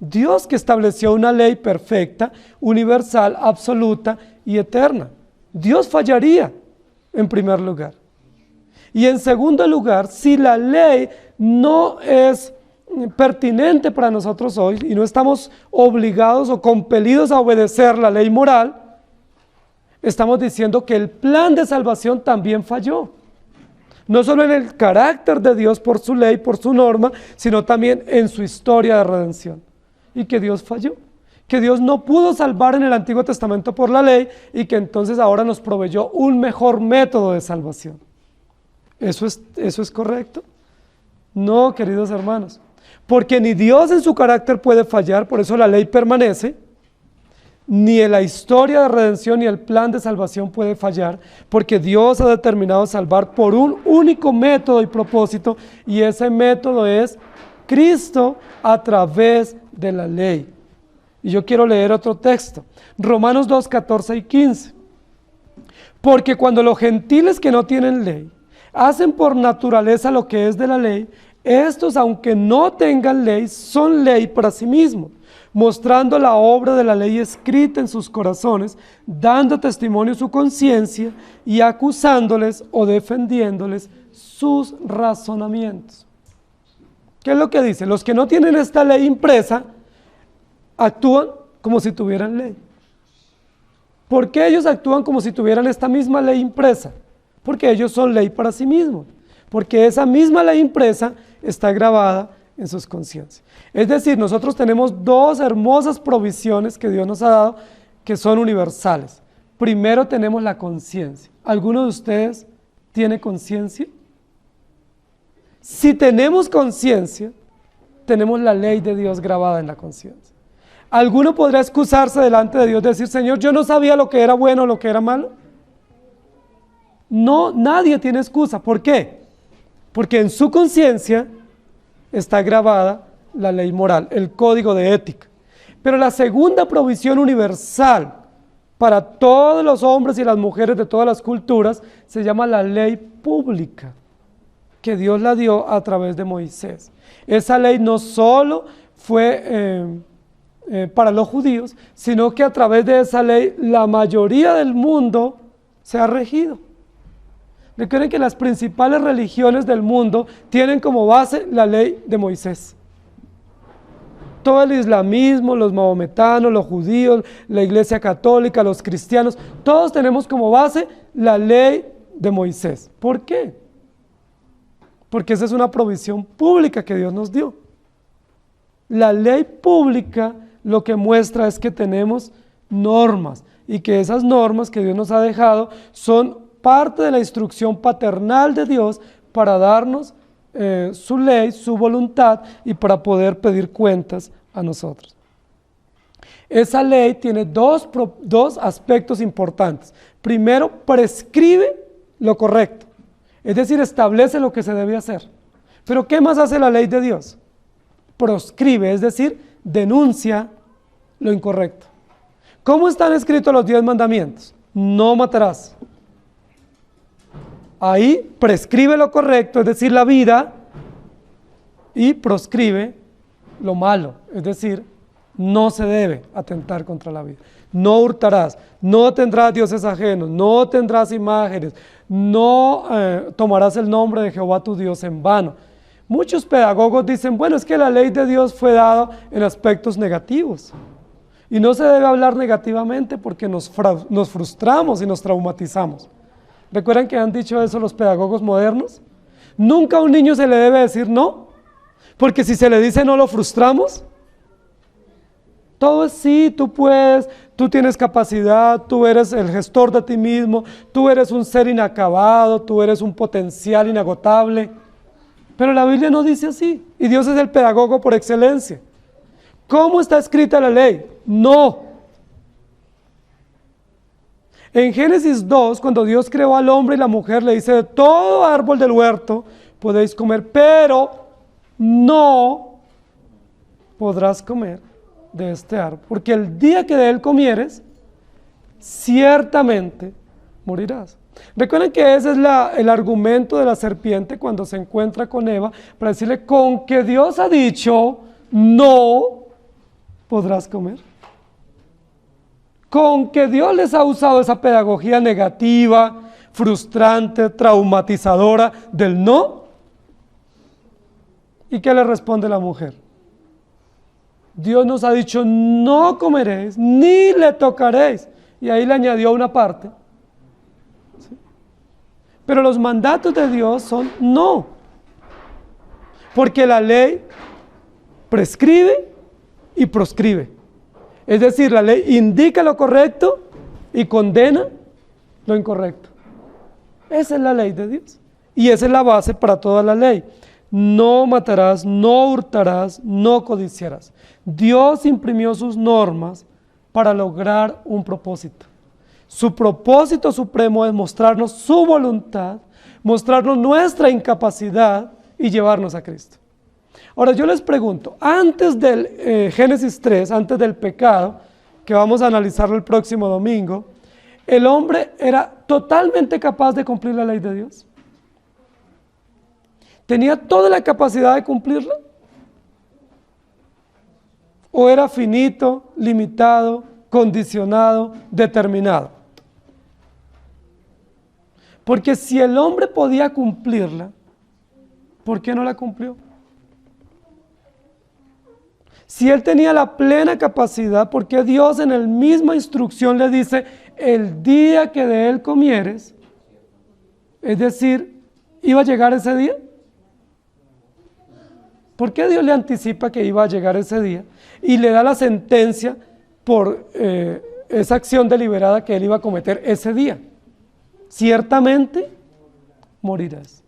Dios, que estableció una ley perfecta, universal, absoluta y eterna. Dios fallaría en primer lugar. Y en segundo lugar, si la ley no es pertinente para nosotros hoy y no estamos obligados o compelidos a obedecer la ley moral, estamos diciendo que el plan de salvación también falló. No solo en el carácter de Dios por su ley, por su norma, sino también en su historia de redención. Y que Dios falló. Que Dios no pudo salvar en el Antiguo Testamento por la ley y que entonces ahora nos proveyó un mejor método de salvación. ¿Eso es correcto? No, queridos hermanos, porque ni Dios en su carácter puede fallar, por eso la ley permanece, ni en la historia de redención ni el plan de salvación puede fallar, porque Dios ha determinado salvar por un único método y propósito, y ese método es Cristo a través de la ley. Y yo quiero leer otro texto, Romanos 2, 14 y 15. Porque cuando los gentiles que no tienen ley hacen por naturaleza lo que es de la ley, estos, aunque no tengan ley, son ley para sí mismos, mostrando la obra de la ley escrita en sus corazones, dando testimonio su conciencia y acusándoles o defendiéndoles sus razonamientos. ¿Qué es lo que dice? Los que no tienen esta ley impresa, actúan como si tuvieran ley. ¿Por qué ellos actúan como si tuvieran esta misma ley impresa? Porque ellos son ley para sí mismos. Porque esa misma ley impresa está grabada en sus conciencias. Es decir, nosotros tenemos dos hermosas provisiones que Dios nos ha dado que son universales. Primero tenemos la conciencia. ¿Alguno de ustedes tiene conciencia? Si tenemos conciencia, tenemos la ley de Dios grabada en la conciencia. ¿Alguno podrá excusarse delante de Dios y decir, Señor, yo no sabía lo que era bueno o lo que era malo? No, nadie tiene excusa. ¿Por qué? Porque en su conciencia está grabada la ley moral, el código de ética. Pero la segunda provisión universal para todos los hombres y las mujeres de todas las culturas se llama la ley pública, que Dios la dio a través de Moisés. Esa ley no solo fue para los judíos, sino que a través de esa ley la mayoría del mundo se ha regido. Recuerden que las principales religiones del mundo tienen como base la ley de Moisés. Todo el islamismo, los mahometanos, los judíos, la iglesia católica, los cristianos, todos tenemos como base la ley de Moisés. ¿Por qué? Porque esa es una provisión pública que Dios nos dio. La ley pública lo que muestra es que tenemos normas y que esas normas que Dios nos ha dejado son parte de la instrucción paternal de Dios para darnos su ley, su voluntad y para poder pedir cuentas a nosotros. Esa ley tiene dos aspectos importantes. Primero, prescribe lo correcto, es decir, establece lo que se debe hacer. Pero ¿qué más hace la ley de Dios? Proscribe, es decir, denuncia lo incorrecto. ¿Cómo están escritos los 10 mandamientos? No matarás. Ahí prescribe lo correcto, es decir, la vida, y proscribe lo malo, es decir, no se debe atentar contra la vida. No hurtarás, no tendrás dioses ajenos, no tendrás imágenes, no tomarás el nombre de Jehová tu Dios en vano. Muchos pedagogos dicen, bueno, es que la ley de Dios fue dada en aspectos negativos. Y no se debe hablar negativamente porque nos frustramos y nos traumatizamos. ¿Recuerdan que han dicho eso los pedagogos modernos? Nunca a un niño se le debe decir no, porque si se le dice no lo frustramos. Todo es sí, tú puedes, tú tienes capacidad, tú eres el gestor de ti mismo, tú eres un ser inacabado, tú eres un potencial inagotable. Pero la Biblia no dice así, y Dios es el pedagogo por excelencia. ¿Cómo está escrita la ley? No. En Génesis 2, cuando Dios creó al hombre y la mujer, le dice, de todo árbol del huerto podéis comer, pero no podrás comer de este árbol, porque el día que de él comieres, ciertamente morirás. Recuerden que ese es el argumento de la serpiente cuando se encuentra con Eva, para decirle, con que Dios ha dicho, no podrás comer. Con que Dios les ha usado esa pedagogía negativa, frustrante, traumatizadora del no. ¿Y qué le responde la mujer? Dios nos ha dicho, no comeréis, ni le tocaréis. Y ahí le añadió una parte. ¿Sí? Pero los mandatos de Dios son no. Porque la ley prescribe y proscribe. Es decir, la ley indica lo correcto y condena lo incorrecto. Esa es la ley de Dios. Y esa es la base para toda la ley. No matarás, no hurtarás, no codiciarás. Dios imprimió sus normas para lograr un propósito. Su propósito supremo es mostrarnos su voluntad, mostrarnos nuestra incapacidad y llevarnos a Cristo. Ahora yo les pregunto, antes del Génesis 3, antes del pecado, que vamos a analizarlo el próximo domingo, ¿el hombre era totalmente capaz de cumplir la ley de Dios? ¿Tenía toda la capacidad de cumplirla? ¿O era finito, limitado, condicionado, determinado? Porque si el hombre podía cumplirla, ¿por qué no la cumplió? Si él tenía la plena capacidad, ¿por qué Dios en la misma instrucción le dice, el día que de él comieres? Es decir, ¿iba a llegar ese día? ¿Por qué Dios le anticipa que iba a llegar ese día? Y le da la sentencia por esa acción deliberada que él iba a cometer ese día. Ciertamente morirás.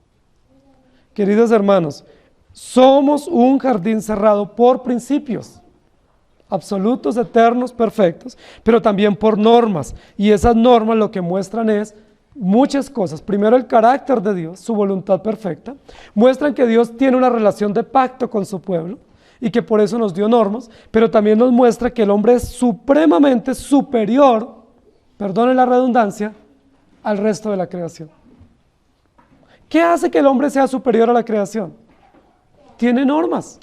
Queridos hermanos, somos un jardín cerrado por principios absolutos, eternos, perfectos, pero también por normas. Y esas normas lo que muestran es muchas cosas. Primero, el carácter de Dios, su voluntad perfecta. Muestran que Dios tiene una relación de pacto con su pueblo y que por eso nos dio normas, pero también nos muestra que el hombre es supremamente superior, perdone la redundancia, al resto de la creación. ¿Qué hace que el hombre sea superior a la creación? Tiene normas.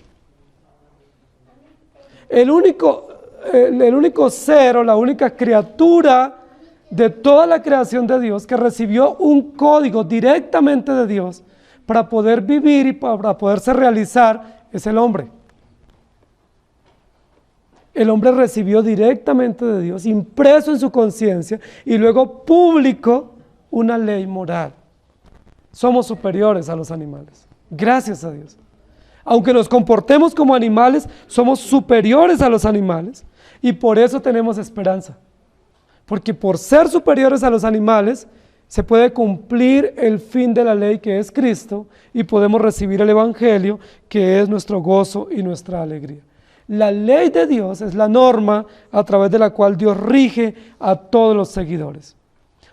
El único ser o la única criatura de toda la creación de Dios que recibió un código directamente de Dios para poder vivir y para poderse realizar es el hombre. El hombre recibió directamente de Dios, impreso en su conciencia y luego público una ley moral. Somos superiores a los animales, gracias a Dios. Aunque nos comportemos como animales, somos superiores a los animales y por eso tenemos esperanza. Porque por ser superiores a los animales, se puede cumplir el fin de la ley, que es Cristo, y podemos recibir el Evangelio, que es nuestro gozo y nuestra alegría. La ley de Dios es la norma a través de la cual Dios rige a todos los seguidores.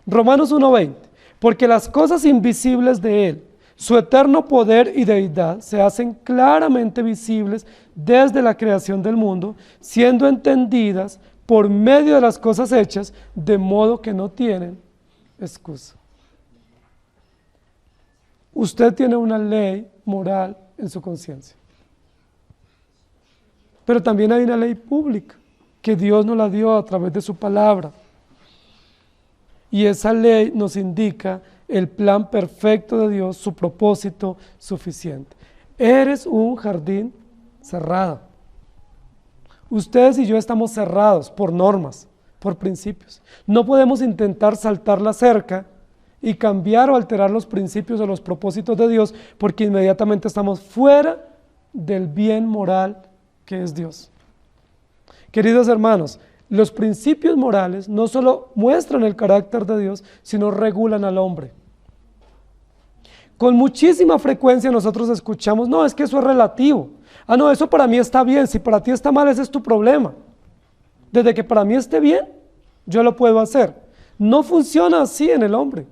Romanos 1:20, porque las cosas invisibles de Él, su eterno poder y deidad, se hacen claramente visibles desde la creación del mundo, siendo entendidas por medio de las cosas hechas, de modo que no tienen excusa. Usted tiene una ley moral en su conciencia. Pero también hay una ley pública que Dios nos la dio a través de su palabra. Y esa ley nos indica el plan perfecto de Dios, su propósito suficiente. Eres un jardín cerrado. Ustedes y yo estamos cerrados por normas, por principios. No podemos intentar saltar la cerca y cambiar o alterar los principios o los propósitos de Dios, porque inmediatamente estamos fuera del bien moral que es Dios. Queridos hermanos, los principios morales no solo muestran el carácter de Dios, sino regulan al hombre. Con muchísima frecuencia nosotros escuchamos, no, es que eso es relativo. Ah, no, eso para mí está bien, si para ti está mal, ese es tu problema. Desde que para mí esté bien, yo lo puedo hacer. No funciona así en el hombre.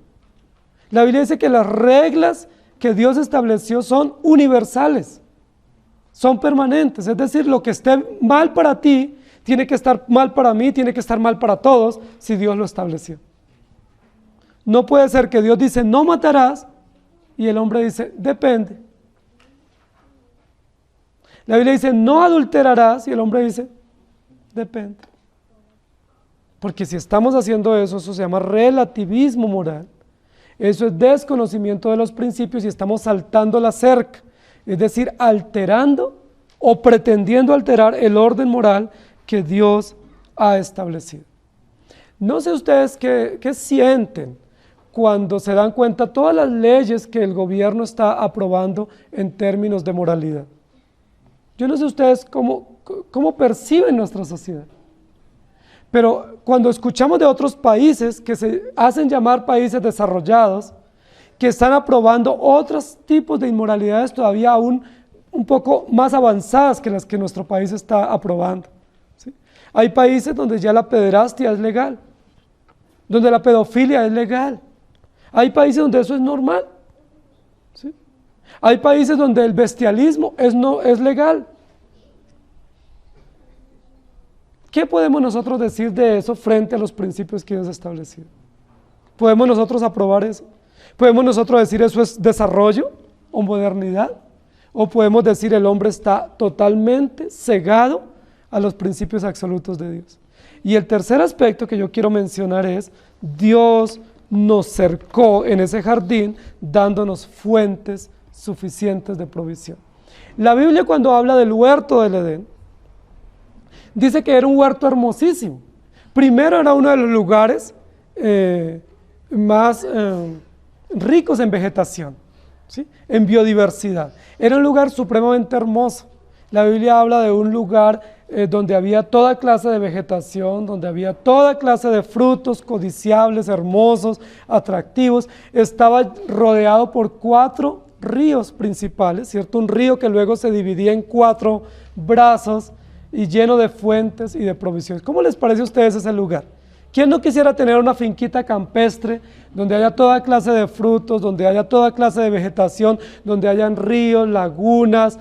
La Biblia dice que las reglas que Dios estableció son universales, son permanentes, es decir, lo que esté mal para ti, tiene que estar mal para mí, tiene que estar mal para todos, si Dios lo estableció. No puede ser que Dios dice, no matarás, y el hombre dice, depende. La Biblia dice, no adulterarás, y el hombre dice, depende. Porque si estamos haciendo eso, eso se llama relativismo moral. Eso es desconocimiento de los principios y estamos saltando la cerca, es decir, alterando o pretendiendo alterar el orden moral que Dios ha establecido. No sé ustedes qué sienten cuando se dan cuenta todas las leyes que el gobierno está aprobando en términos de moralidad. Yo no sé ustedes cómo perciben nuestra sociedad. Pero cuando escuchamos de otros países que se hacen llamar países desarrollados, que están aprobando otros tipos de inmoralidades todavía aún un poco más avanzadas que las que nuestro país está aprobando, ¿sí? Hay países donde ya la pederastia es legal, donde la pedofilia es legal. Hay países donde eso es normal, ¿sí? Hay países donde el bestialismo es legal. ¿Qué podemos nosotros decir de eso frente a los principios que Dios ha establecido? ¿Podemos nosotros aprobar eso? ¿Podemos nosotros decir eso es desarrollo o modernidad? ¿O podemos decir el hombre está totalmente cegado a los principios absolutos de Dios? Y el tercer aspecto que yo quiero mencionar es, Dios nos cercó en ese jardín dándonos fuentes suficientes de provisión. La Biblia, cuando habla del huerto del Edén, dice que era un huerto hermosísimo. Primero, era uno de los lugares más ricos en vegetación, ¿sí? En biodiversidad. Era un lugar supremamente hermoso. La Biblia habla de un lugar donde había toda clase de vegetación, donde había toda clase de frutos codiciables, hermosos, atractivos. Estaba rodeado por 4 ríos principales, ¿cierto? Un río que luego se dividía en 4 brazos y lleno de fuentes y de provisiones. ¿Cómo les parece a ustedes ese lugar? ¿Quién no quisiera tener una finquita campestre donde haya toda clase de frutos, donde haya toda clase de vegetación, donde hayan ríos, lagunas,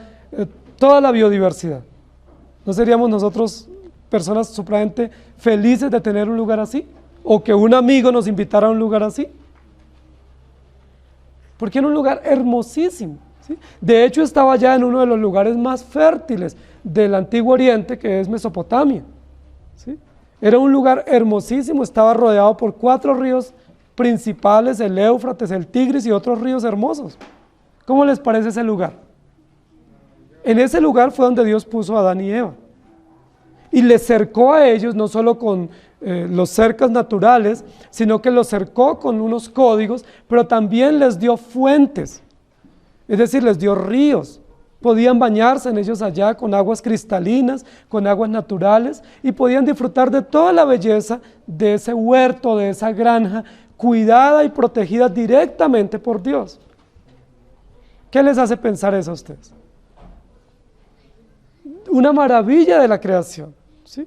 toda la biodiversidad? ¿No seríamos nosotros personas supremamente felices de tener un lugar así? ¿O que un amigo nos invitara a un lugar así? Porque era un lugar hermosísimo, ¿sí? De hecho, estaba ya en uno de los lugares más fértiles del Antiguo Oriente, que es Mesopotamia, ¿sí? Era un lugar hermosísimo, estaba rodeado por 4 ríos principales, el Éufrates, el Tigris y otros ríos hermosos. ¿Cómo les parece ese lugar? En ese lugar fue donde Dios puso a Adán y Eva. Y les cercó a ellos, no solo con los cercas naturales, sino que los cercó con unos códigos, pero también les dio fuentes, es decir, les dio ríos. Podían bañarse en ellos allá con aguas cristalinas, con aguas naturales, y podían disfrutar de toda la belleza de ese huerto, de esa granja, cuidada y protegida directamente por Dios. ¿Qué les hace pensar eso a ustedes? Una maravilla de la creación, ¿sí?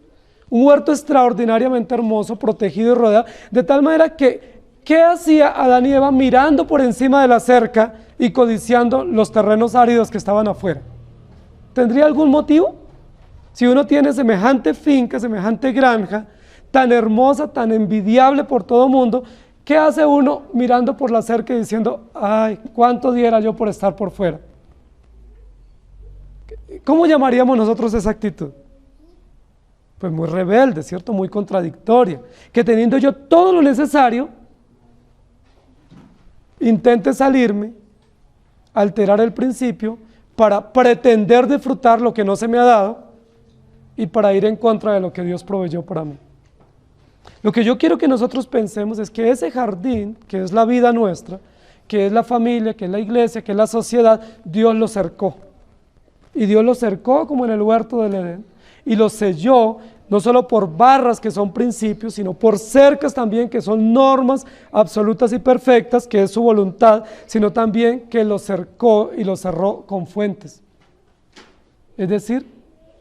Un huerto extraordinariamente hermoso, protegido y rodeado, de tal manera que, ¿qué hacía Adán y Eva mirando por encima de la cerca y codiciando los terrenos áridos que estaban afuera? ¿Tendría algún motivo? Si uno tiene semejante finca, semejante granja, tan hermosa, tan envidiable por todo mundo, ¿qué hace uno mirando por la cerca y diciendo, ay, cuánto diera yo por estar por fuera? ¿Cómo llamaríamos nosotros esa actitud? Pues muy rebelde, ¿cierto? Muy contradictoria. Que teniendo yo todo lo necesario, intente salirme, alterar el principio, para pretender disfrutar lo que no se me ha dado y para ir en contra de lo que Dios proveyó para mí. Lo que yo quiero que nosotros pensemos es que ese jardín, que es la vida nuestra, que es la familia, que es la iglesia, que es la sociedad, Dios lo cercó. Y Dios lo cercó como en el huerto del Edén, y lo selló no solo por barras que son principios, sino por cercas también que son normas absolutas y perfectas, que es su voluntad, sino también que lo cercó y lo cerró con fuentes. Es decir,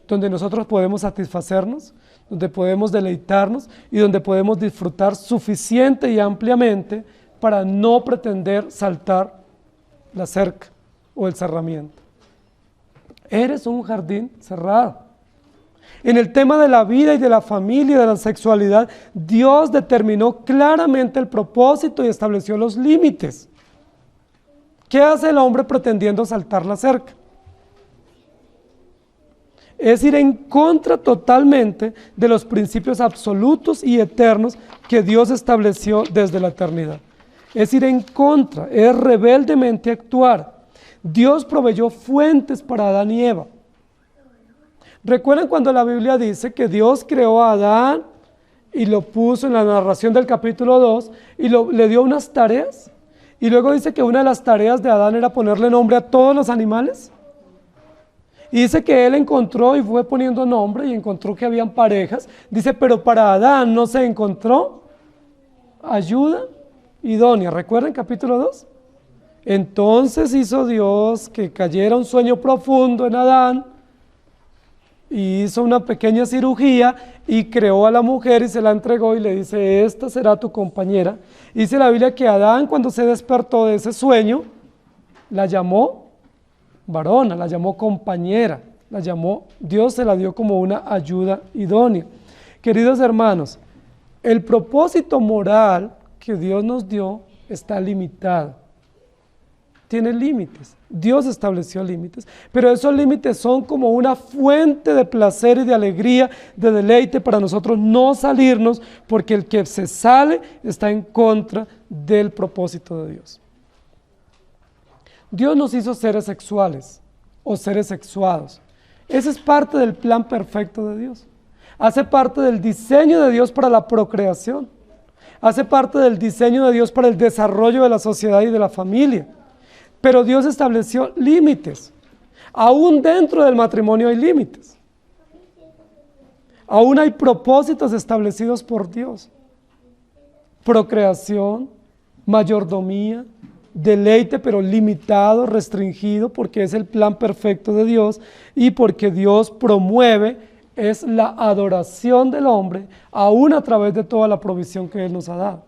donde nosotros podemos satisfacernos, donde podemos deleitarnos y donde podemos disfrutar suficiente y ampliamente para no pretender saltar la cerca o el cerramiento. Eres un jardín cerrado. En el tema de la vida y de la familia y de la sexualidad, Dios determinó claramente el propósito y estableció los límites. ¿Qué hace el hombre pretendiendo saltar la cerca? Es ir en contra totalmente de los principios absolutos y eternos que Dios estableció desde la eternidad. Es ir en contra, es rebeldemente actuar. Dios proveyó fuentes para Adán y Eva. ¿Recuerdan cuando la Biblia dice que Dios creó a Adán y lo puso en la narración del capítulo 2 y le dio unas tareas? Y luego dice que una de las tareas de Adán era ponerle nombre a todos los animales. Y dice que él encontró y fue poniendo nombre y encontró que habían parejas. Dice, pero para Adán no se encontró ayuda idónea. ¿Recuerdan capítulo 2? Entonces hizo Dios que cayera un sueño profundo en Adán y hizo una pequeña cirugía y creó a la mujer y se la entregó y le dice, esta será tu compañera. Y dice la Biblia que Adán, cuando se despertó de ese sueño, la llamó varona, la llamó compañera, la llamó, Dios se la dio como una ayuda idónea. Queridos hermanos, el propósito moral que Dios nos dio está limitado. Tiene límites, Dios estableció límites, pero esos límites son como una fuente de placer y de alegría, de deleite para nosotros no salirnos, porque el que se sale está en contra del propósito de Dios. Dios nos hizo seres sexuales o seres sexuados. Ese es parte del plan perfecto de Dios. Hace parte del diseño de Dios para la procreación. Hace parte del diseño de Dios para el desarrollo de la sociedad y de la familia. Pero Dios estableció límites. Aún dentro del matrimonio hay límites. Aún hay propósitos establecidos por Dios. Procreación, mayordomía, deleite, pero limitado, restringido, porque es el plan perfecto de Dios y porque Dios promueve es la adoración del hombre, aún a través de toda la provisión que Él nos ha dado.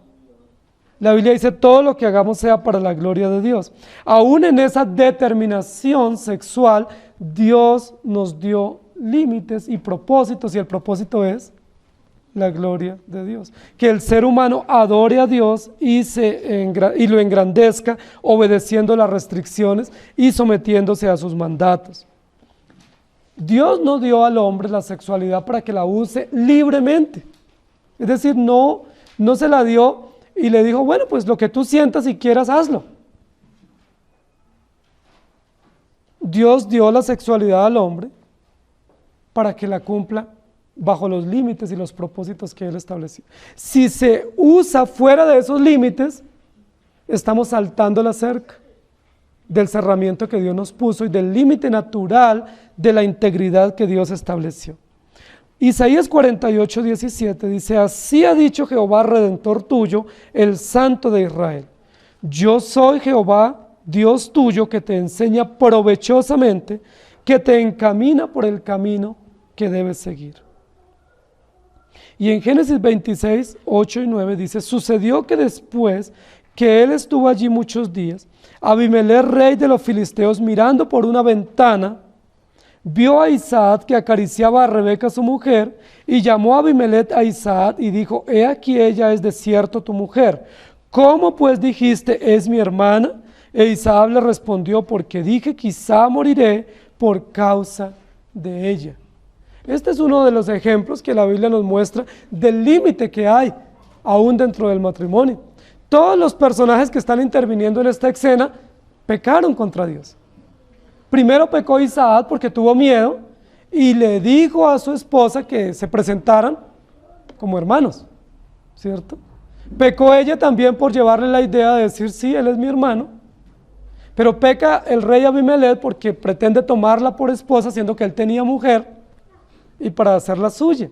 La Biblia dice, todo lo que hagamos sea para la gloria de Dios. Aún en esa determinación sexual, Dios nos dio límites y propósitos, y el propósito es la gloria de Dios. Que el ser humano adore a Dios y lo engrandezca, obedeciendo las restricciones y sometiéndose a sus mandatos. Dios no dio al hombre la sexualidad para que la use libremente. Es decir, no se la dio y le dijo, bueno, pues lo que tú sientas y quieras, hazlo. Dios dio la sexualidad al hombre para que la cumpla bajo los límites y los propósitos que Él estableció. Si se usa fuera de esos límites, estamos saltando la cerca del cerramiento que Dios nos puso y del límite natural de la integridad que Dios estableció. Isaías 48, 17 dice: así ha dicho Jehová, Redentor tuyo, el Santo de Israel. Yo soy Jehová, Dios tuyo, que te enseña provechosamente, que te encamina por el camino que debes seguir. Y en Génesis 26, 8 y 9 dice: sucedió que después que él estuvo allí muchos días, Abimelech, rey de los filisteos, mirando por una ventana, vio a Isaac que acariciaba a Rebeca su mujer, y llamó a Abimelech a Isaac y dijo: he aquí ella es de cierto tu mujer. ¿Cómo pues dijiste, es mi hermana? E Isaac le respondió: porque dije, quizá moriré por causa de ella. Este es uno de los ejemplos que la Biblia nos muestra del límite que hay aún dentro del matrimonio. Todos los personajes que están interviniendo en esta escena pecaron contra Dios. Primero pecó Isaac porque tuvo miedo y le dijo a su esposa que se presentaran como hermanos, ¿cierto? Pecó ella también por llevarle la idea de decir: sí, él es mi hermano. Pero peca el rey Abimelech porque pretende tomarla por esposa, siendo que él tenía mujer, y para hacerla suya.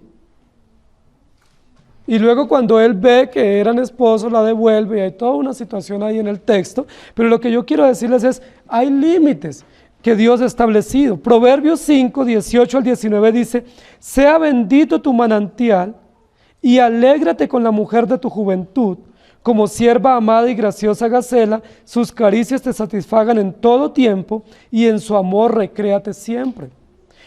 Y luego cuando él ve que eran esposos, la devuelve, y hay toda una situación ahí en el texto. Pero lo que yo quiero decirles es: hay límites que Dios ha establecido. Proverbios 5, 18 al 19 dice: sea bendito tu manantial, y alégrate con la mujer de tu juventud. Como sierva amada y graciosa Gacela, sus caricias te satisfagan en todo tiempo, y en su amor recréate siempre.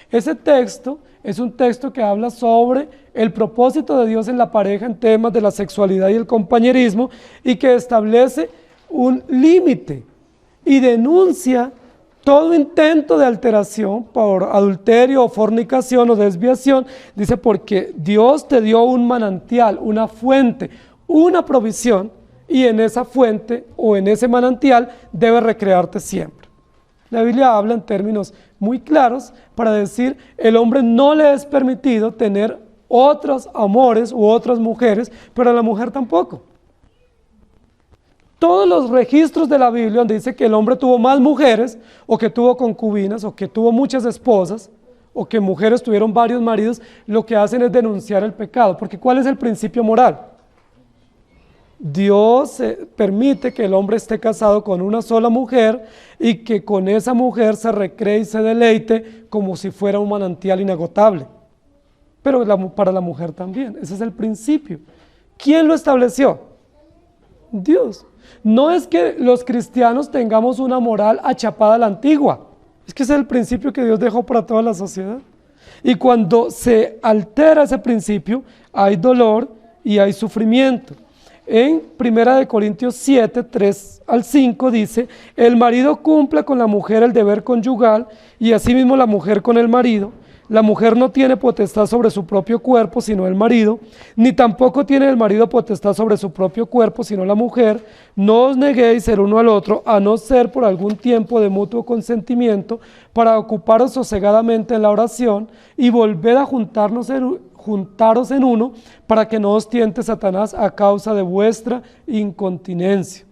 Ese texto es un texto que habla sobre el propósito de Dios en la pareja en temas de la sexualidad y el compañerismo, y que establece un límite y denuncia todo intento de alteración por adulterio o fornicación o desviación. Dice: porque Dios te dio un manantial, una fuente, una provisión, y en esa fuente o en ese manantial debes recrearte siempre. La Biblia habla en términos muy claros para decir: el hombre no le es permitido tener otros amores u otras mujeres, pero a la mujer tampoco. Todos los registros de la Biblia donde dice que el hombre tuvo más mujeres, o que tuvo concubinas, o que tuvo muchas esposas, o que mujeres tuvieron varios maridos, lo que hacen es denunciar el pecado. Porque ¿cuál es el principio moral? Dios permite que el hombre esté casado con una sola mujer y que con esa mujer se recree y se deleite como si fuera un manantial inagotable. Pero para la mujer también. Ese es el principio. ¿Quién lo estableció? Dios. No es que los cristianos tengamos una moral achapada a la antigua. Es que ese es el principio que Dios dejó para toda la sociedad. Y cuando se altera ese principio, hay dolor y hay sufrimiento. En 1 Corintios 7, 3 al 5 dice: el marido cumpla con la mujer el deber conyugal, y asimismo la mujer con el marido. La mujer no tiene potestad sobre su propio cuerpo, sino el marido, ni tampoco tiene el marido potestad sobre su propio cuerpo, sino la mujer. No os neguéis el uno al otro, a no ser por algún tiempo de mutuo consentimiento, para ocuparos sosegadamente en la oración, y volved a juntaros en uno, para que no os tiente Satanás a causa de vuestra incontinencia.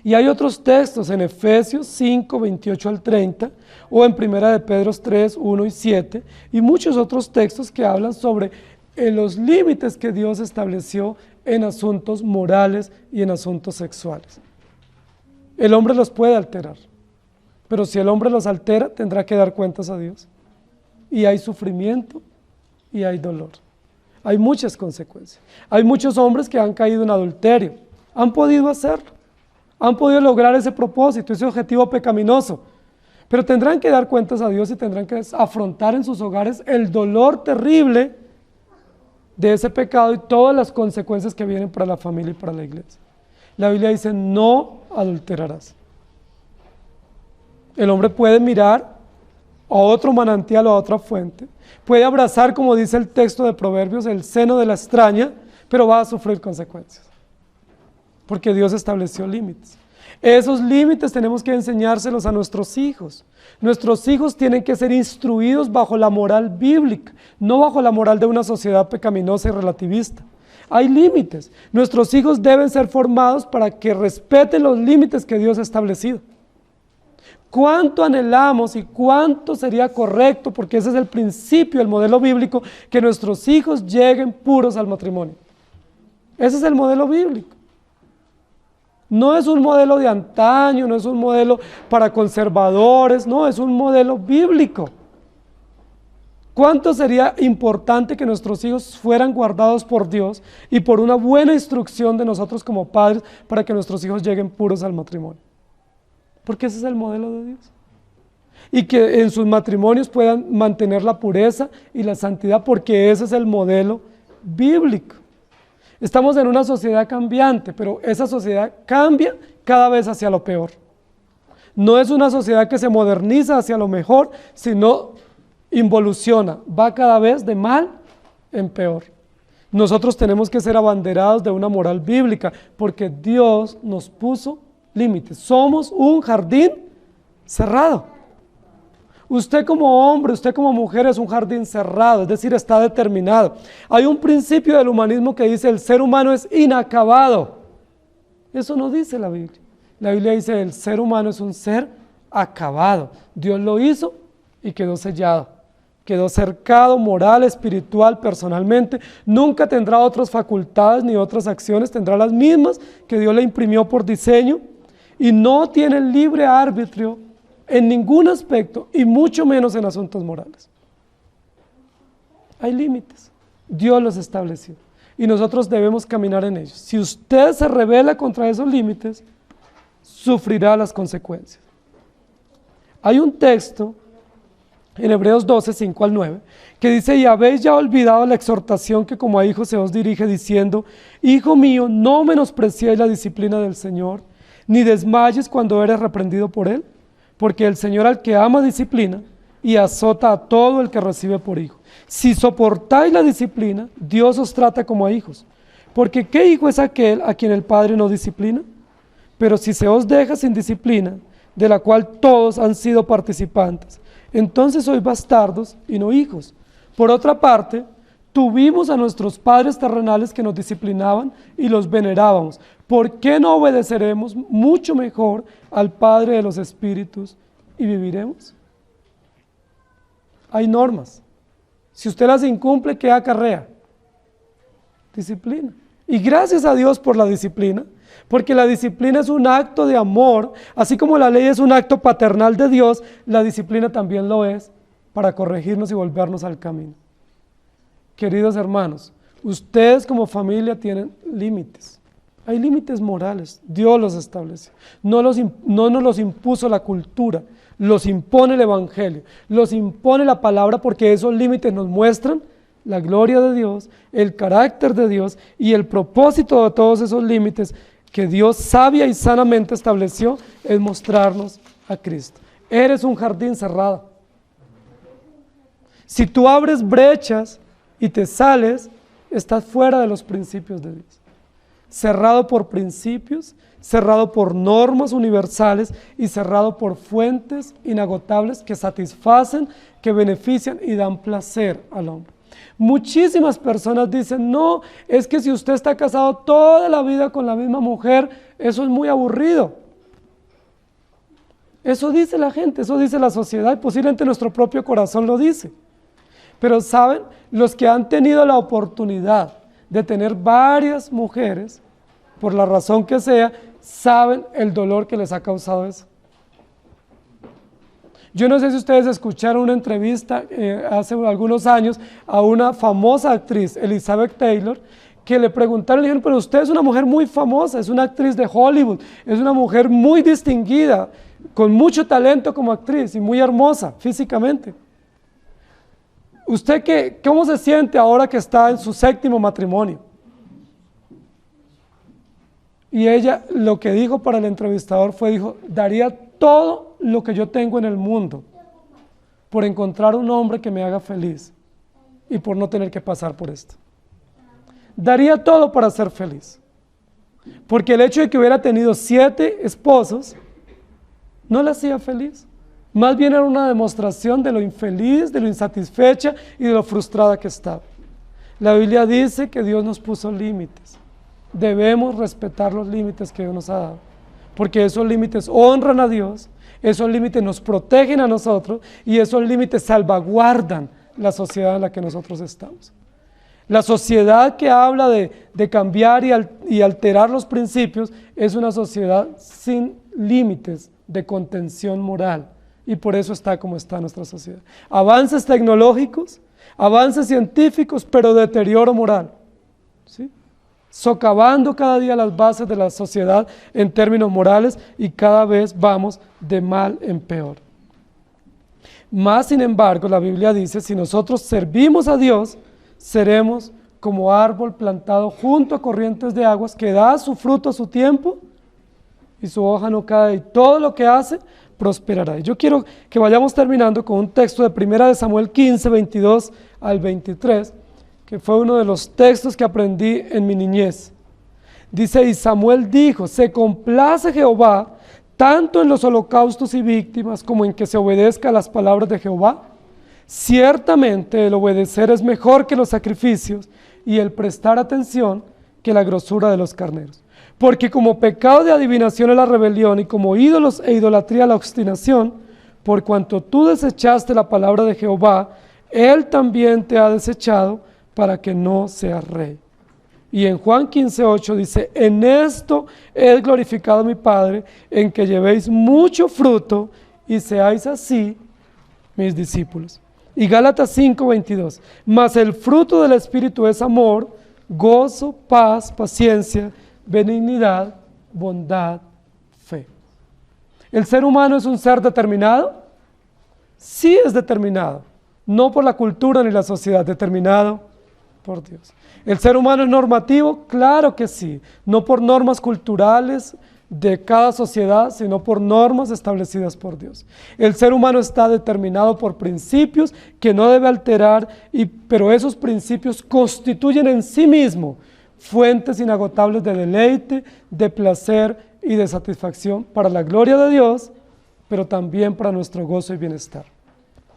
Y hay otros textos en Efesios 5, 28 al 30, o en 1 de Pedro 3, 1 y 7, y muchos otros textos que hablan sobre los límites que Dios estableció en asuntos morales y en asuntos sexuales. El hombre los puede alterar, pero si el hombre los altera, tendrá que dar cuentas a Dios. Y hay sufrimiento y hay dolor. Hay muchas consecuencias. Hay muchos hombres que han caído en adulterio, han podido hacerlo. Han podido lograr ese propósito, ese objetivo pecaminoso, pero tendrán que dar cuentas a Dios y tendrán que afrontar en sus hogares el dolor terrible de ese pecado y todas las consecuencias que vienen para la familia y para la iglesia. La Biblia dice: no adulterarás. El hombre puede mirar a otro manantial o a otra fuente, puede abrazar, como dice el texto de Proverbios, el seno de la extraña, pero va a sufrir consecuencias. Porque Dios estableció límites. Esos límites tenemos que enseñárselos a nuestros hijos. Nuestros hijos tienen que ser instruidos bajo la moral bíblica, no bajo la moral de una sociedad pecaminosa y relativista. Hay límites. Nuestros hijos deben ser formados para que respeten los límites que Dios ha establecido. ¿Cuánto anhelamos y cuánto sería correcto, porque ese es el principio, el modelo bíblico, que nuestros hijos lleguen puros al matrimonio? Ese es el modelo bíblico. No es un modelo de antaño, no es un modelo para conservadores, no, es un modelo bíblico. ¿Cuánto sería importante que nuestros hijos fueran guardados por Dios y por una buena instrucción de nosotros como padres para que nuestros hijos lleguen puros al matrimonio? Porque ese es el modelo de Dios. Y que en sus matrimonios puedan mantener la pureza y la santidad, porque ese es el modelo bíblico. Estamos en una sociedad cambiante, pero esa sociedad cambia cada vez hacia lo peor. No es una sociedad que se moderniza hacia lo mejor, sino involuciona, va cada vez de mal en peor. Nosotros tenemos que ser abanderados de una moral bíblica, porque Dios nos puso límites. Somos un jardín cerrado. Usted como hombre, usted como mujer es un jardín cerrado, es decir, está determinado. Hay un principio del humanismo que dice el ser humano es inacabado. Eso no dice la Biblia. La Biblia dice el ser humano es un ser acabado. Dios lo hizo y quedó sellado. Quedó cercado moral, espiritual, personalmente. Nunca tendrá otras facultades ni otras acciones, tendrá las mismas que Dios le imprimió por diseño y no tiene libre arbitrio en ningún aspecto y mucho menos en asuntos morales. Hay límites, Dios los estableció y nosotros debemos caminar en ellos. Si usted se rebela contra esos límites, sufrirá las consecuencias. Hay un texto en Hebreos 12, 5 al 9, que dice, y habéis ya olvidado la exhortación que como a hijos se os dirige diciendo, hijo mío, no menospreciéis la disciplina del Señor, ni desmayes cuando eres reprendido por Él, porque el Señor al que ama disciplina y azota a todo el que recibe por hijo. Si soportáis la disciplina, Dios os trata como a hijos, porque ¿qué hijo es aquel a quien el Padre no disciplina? Pero si se os deja sin disciplina, de la cual todos han sido participantes, entonces sois bastardos y no hijos. Por otra parte, tuvimos a nuestros padres terrenales que nos disciplinaban y los venerábamos. ¿Por qué no obedeceremos mucho mejor al Padre de los Espíritus y viviremos? Hay normas. Si usted las incumple, ¿qué acarrea? Disciplina. Y gracias a Dios por la disciplina, porque la disciplina es un acto de amor, así como la ley es un acto paternal de Dios, la disciplina también lo es para corregirnos y volvernos al camino. Queridos hermanos, ustedes como familia tienen límites. Hay límites morales, Dios los estableció. No nos los impuso la cultura, los impone el Evangelio, los impone la palabra, porque esos límites nos muestran la gloria de Dios, el carácter de Dios y el propósito de todos esos límites que Dios sabia y sanamente estableció es mostrarnos a Cristo. Eres un jardín cerrado. Si tú abres brechas y te sales, estás fuera de los principios de Dios. Cerrado por principios, cerrado por normas universales y cerrado por fuentes inagotables que satisfacen, que benefician y dan placer al hombre. Muchísimas personas dicen, no, es que si usted está casado toda la vida con la misma mujer, eso es muy aburrido. Eso dice la gente, eso dice la sociedad y posiblemente nuestro propio corazón lo dice. Pero saben, los que han tenido la oportunidad de tener varias mujeres, por la razón que sea, saben el dolor que les ha causado eso. Yo no sé si ustedes escucharon una entrevista hace algunos años a una famosa actriz, Elizabeth Taylor, que le preguntaron, le dijeron, pero usted es una mujer muy famosa, es una actriz de Hollywood, es una mujer muy distinguida, con mucho talento como actriz y muy hermosa físicamente. ¿Usted cómo se siente ahora que está en su 7º matrimonio? Y ella lo que dijo para el entrevistador dijo, daría todo lo que yo tengo en el mundo por encontrar un hombre que me haga feliz y por no tener que pasar por esto. Daría todo para ser feliz, porque el hecho de que hubiera tenido 7 esposos no la hacía feliz. Más bien era una demostración de lo infeliz, de lo insatisfecha y de lo frustrada que estaba. La Biblia dice que Dios nos puso límites. Debemos respetar los límites que Dios nos ha dado, porque esos límites honran a Dios, esos límites nos protegen a nosotros y esos límites salvaguardan la sociedad en la que nosotros estamos. La sociedad que habla de cambiar y alterar los principios es una sociedad sin límites de contención moral, y por eso está como está nuestra sociedad. Avances tecnológicos, avances científicos, pero deterioro moral, ¿sí? Socavando cada día las bases de la sociedad en términos morales, y cada vez vamos de mal en peor. Más sin embargo, la Biblia dice, si nosotros servimos a Dios, seremos como árbol plantado junto a corrientes de aguas que da su fruto a su tiempo y su hoja no cae, y todo lo que hace prosperará. Y yo quiero que vayamos terminando con un texto de 1 de Samuel 15, 22 al 23, que fue uno de los textos que aprendí en mi niñez. Dice, y Samuel dijo, se complace Jehová tanto en los holocaustos y víctimas como en que se obedezca a las palabras de Jehová. Ciertamente el obedecer es mejor que los sacrificios y el prestar atención que la grosura de los carneros. Porque como pecado de adivinación es la rebelión y como ídolos e idolatría la obstinación, por cuanto tú desechaste la palabra de Jehová, Él también te ha desechado para que no seas rey. Y en Juan 15:8 dice, en esto es glorificado mi Padre, en que llevéis mucho fruto y seáis así mis discípulos. Y Gálatas 5:22, mas el fruto del Espíritu es amor, gozo, paz, paciencia, benignidad, bondad, fe. ¿El ser humano es un ser determinado? Sí es determinado, no por la cultura ni la sociedad, determinado por Dios. ¿El ser humano es normativo? Claro que sí, no por normas culturales de cada sociedad, sino por normas establecidas por Dios. El ser humano está determinado por principios que no debe alterar, pero esos principios constituyen en sí mismo fuentes inagotables de deleite, de placer y de satisfacción para la gloria de Dios, pero también para nuestro gozo y bienestar.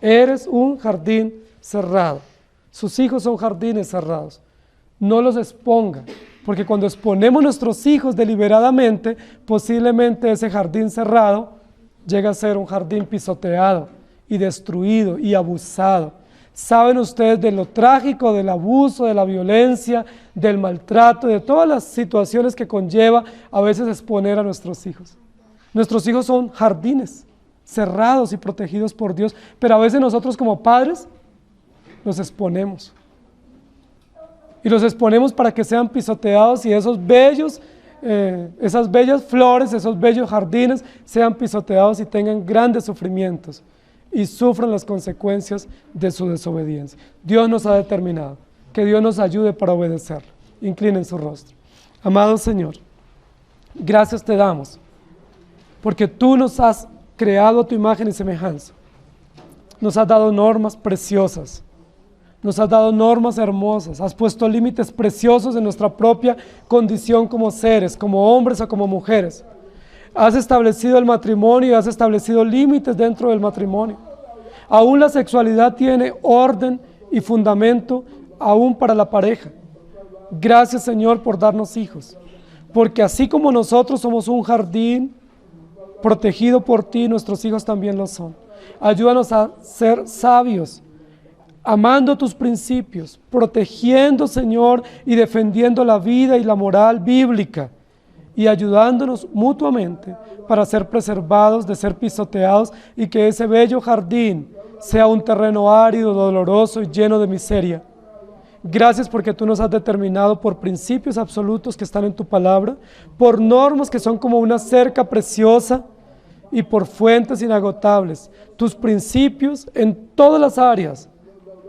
Eres un jardín cerrado. Sus hijos son jardines cerrados. No los exponga, porque cuando exponemos nuestros hijos deliberadamente, posiblemente ese jardín cerrado llega a ser un jardín pisoteado y destruido y abusado. ¿Saben ustedes de lo trágico del abuso, de la violencia, del maltrato, de todas las situaciones que conlleva a veces exponer a nuestros hijos? Nuestros hijos son jardines cerrados y protegidos por Dios, pero a veces nosotros como padres los exponemos. Y los exponemos para que sean pisoteados y esas bellas flores, esos bellos jardines sean pisoteados y tengan grandes sufrimientos y sufran las consecuencias de su desobediencia. Dios nos ha determinado, que Dios nos ayude para obedecer. Inclinen su rostro. Amado Señor, gracias te damos, porque tú nos has creado a tu imagen y semejanza. Nos has dado normas preciosas. Nos has dado normas hermosas, has puesto límites preciosos en nuestra propia condición como seres, como hombres o como mujeres. Has establecido el matrimonio y has establecido límites dentro del matrimonio. Aún la sexualidad tiene orden y fundamento aún para la pareja. Gracias, Señor, por darnos hijos, porque así como nosotros somos un jardín protegido por ti, nuestros hijos también lo son. Ayúdanos a ser sabios, amando tus principios, protegiendo, Señor, y defendiendo la vida y la moral bíblica, y ayudándonos mutuamente para ser preservados de ser pisoteados y que ese bello jardín sea un terreno árido, doloroso y lleno de miseria. Gracias porque tú nos has determinado por principios absolutos que están en tu palabra, por normas que son como una cerca preciosa y por fuentes inagotables. Tus principios en todas las áreas,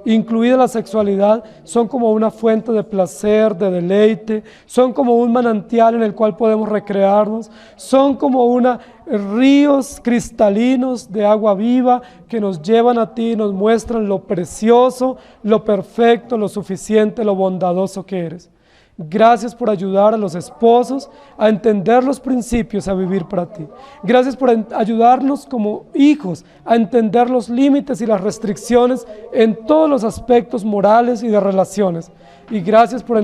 incluida la sexualidad, son como una fuente de placer, de deleite, son como un manantial en el cual podemos recrearnos, son como ríos cristalinos de agua viva que nos llevan a ti y nos muestran lo precioso, lo perfecto, lo suficiente, lo bondadoso que eres. Gracias por ayudar a los esposos a entender los principios, a vivir para ti. Gracias por ayudarnos como hijos a entender los límites y las restricciones en todos los aspectos morales y de relaciones. Y gracias por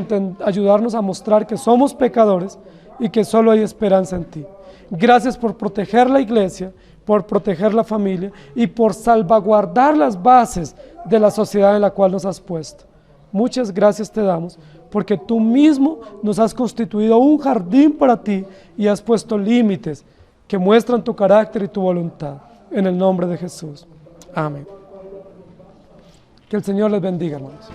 ayudarnos a mostrar que somos pecadores y que solo hay esperanza en ti. Gracias por proteger la iglesia, por proteger la familia y por salvaguardar las bases de la sociedad en la cual nos has puesto. Muchas gracias te damos, porque tú mismo nos has constituido un jardín para ti y has puesto límites que muestran tu carácter y tu voluntad. En el nombre de Jesús. Amén. Que el Señor les bendiga, hermanos.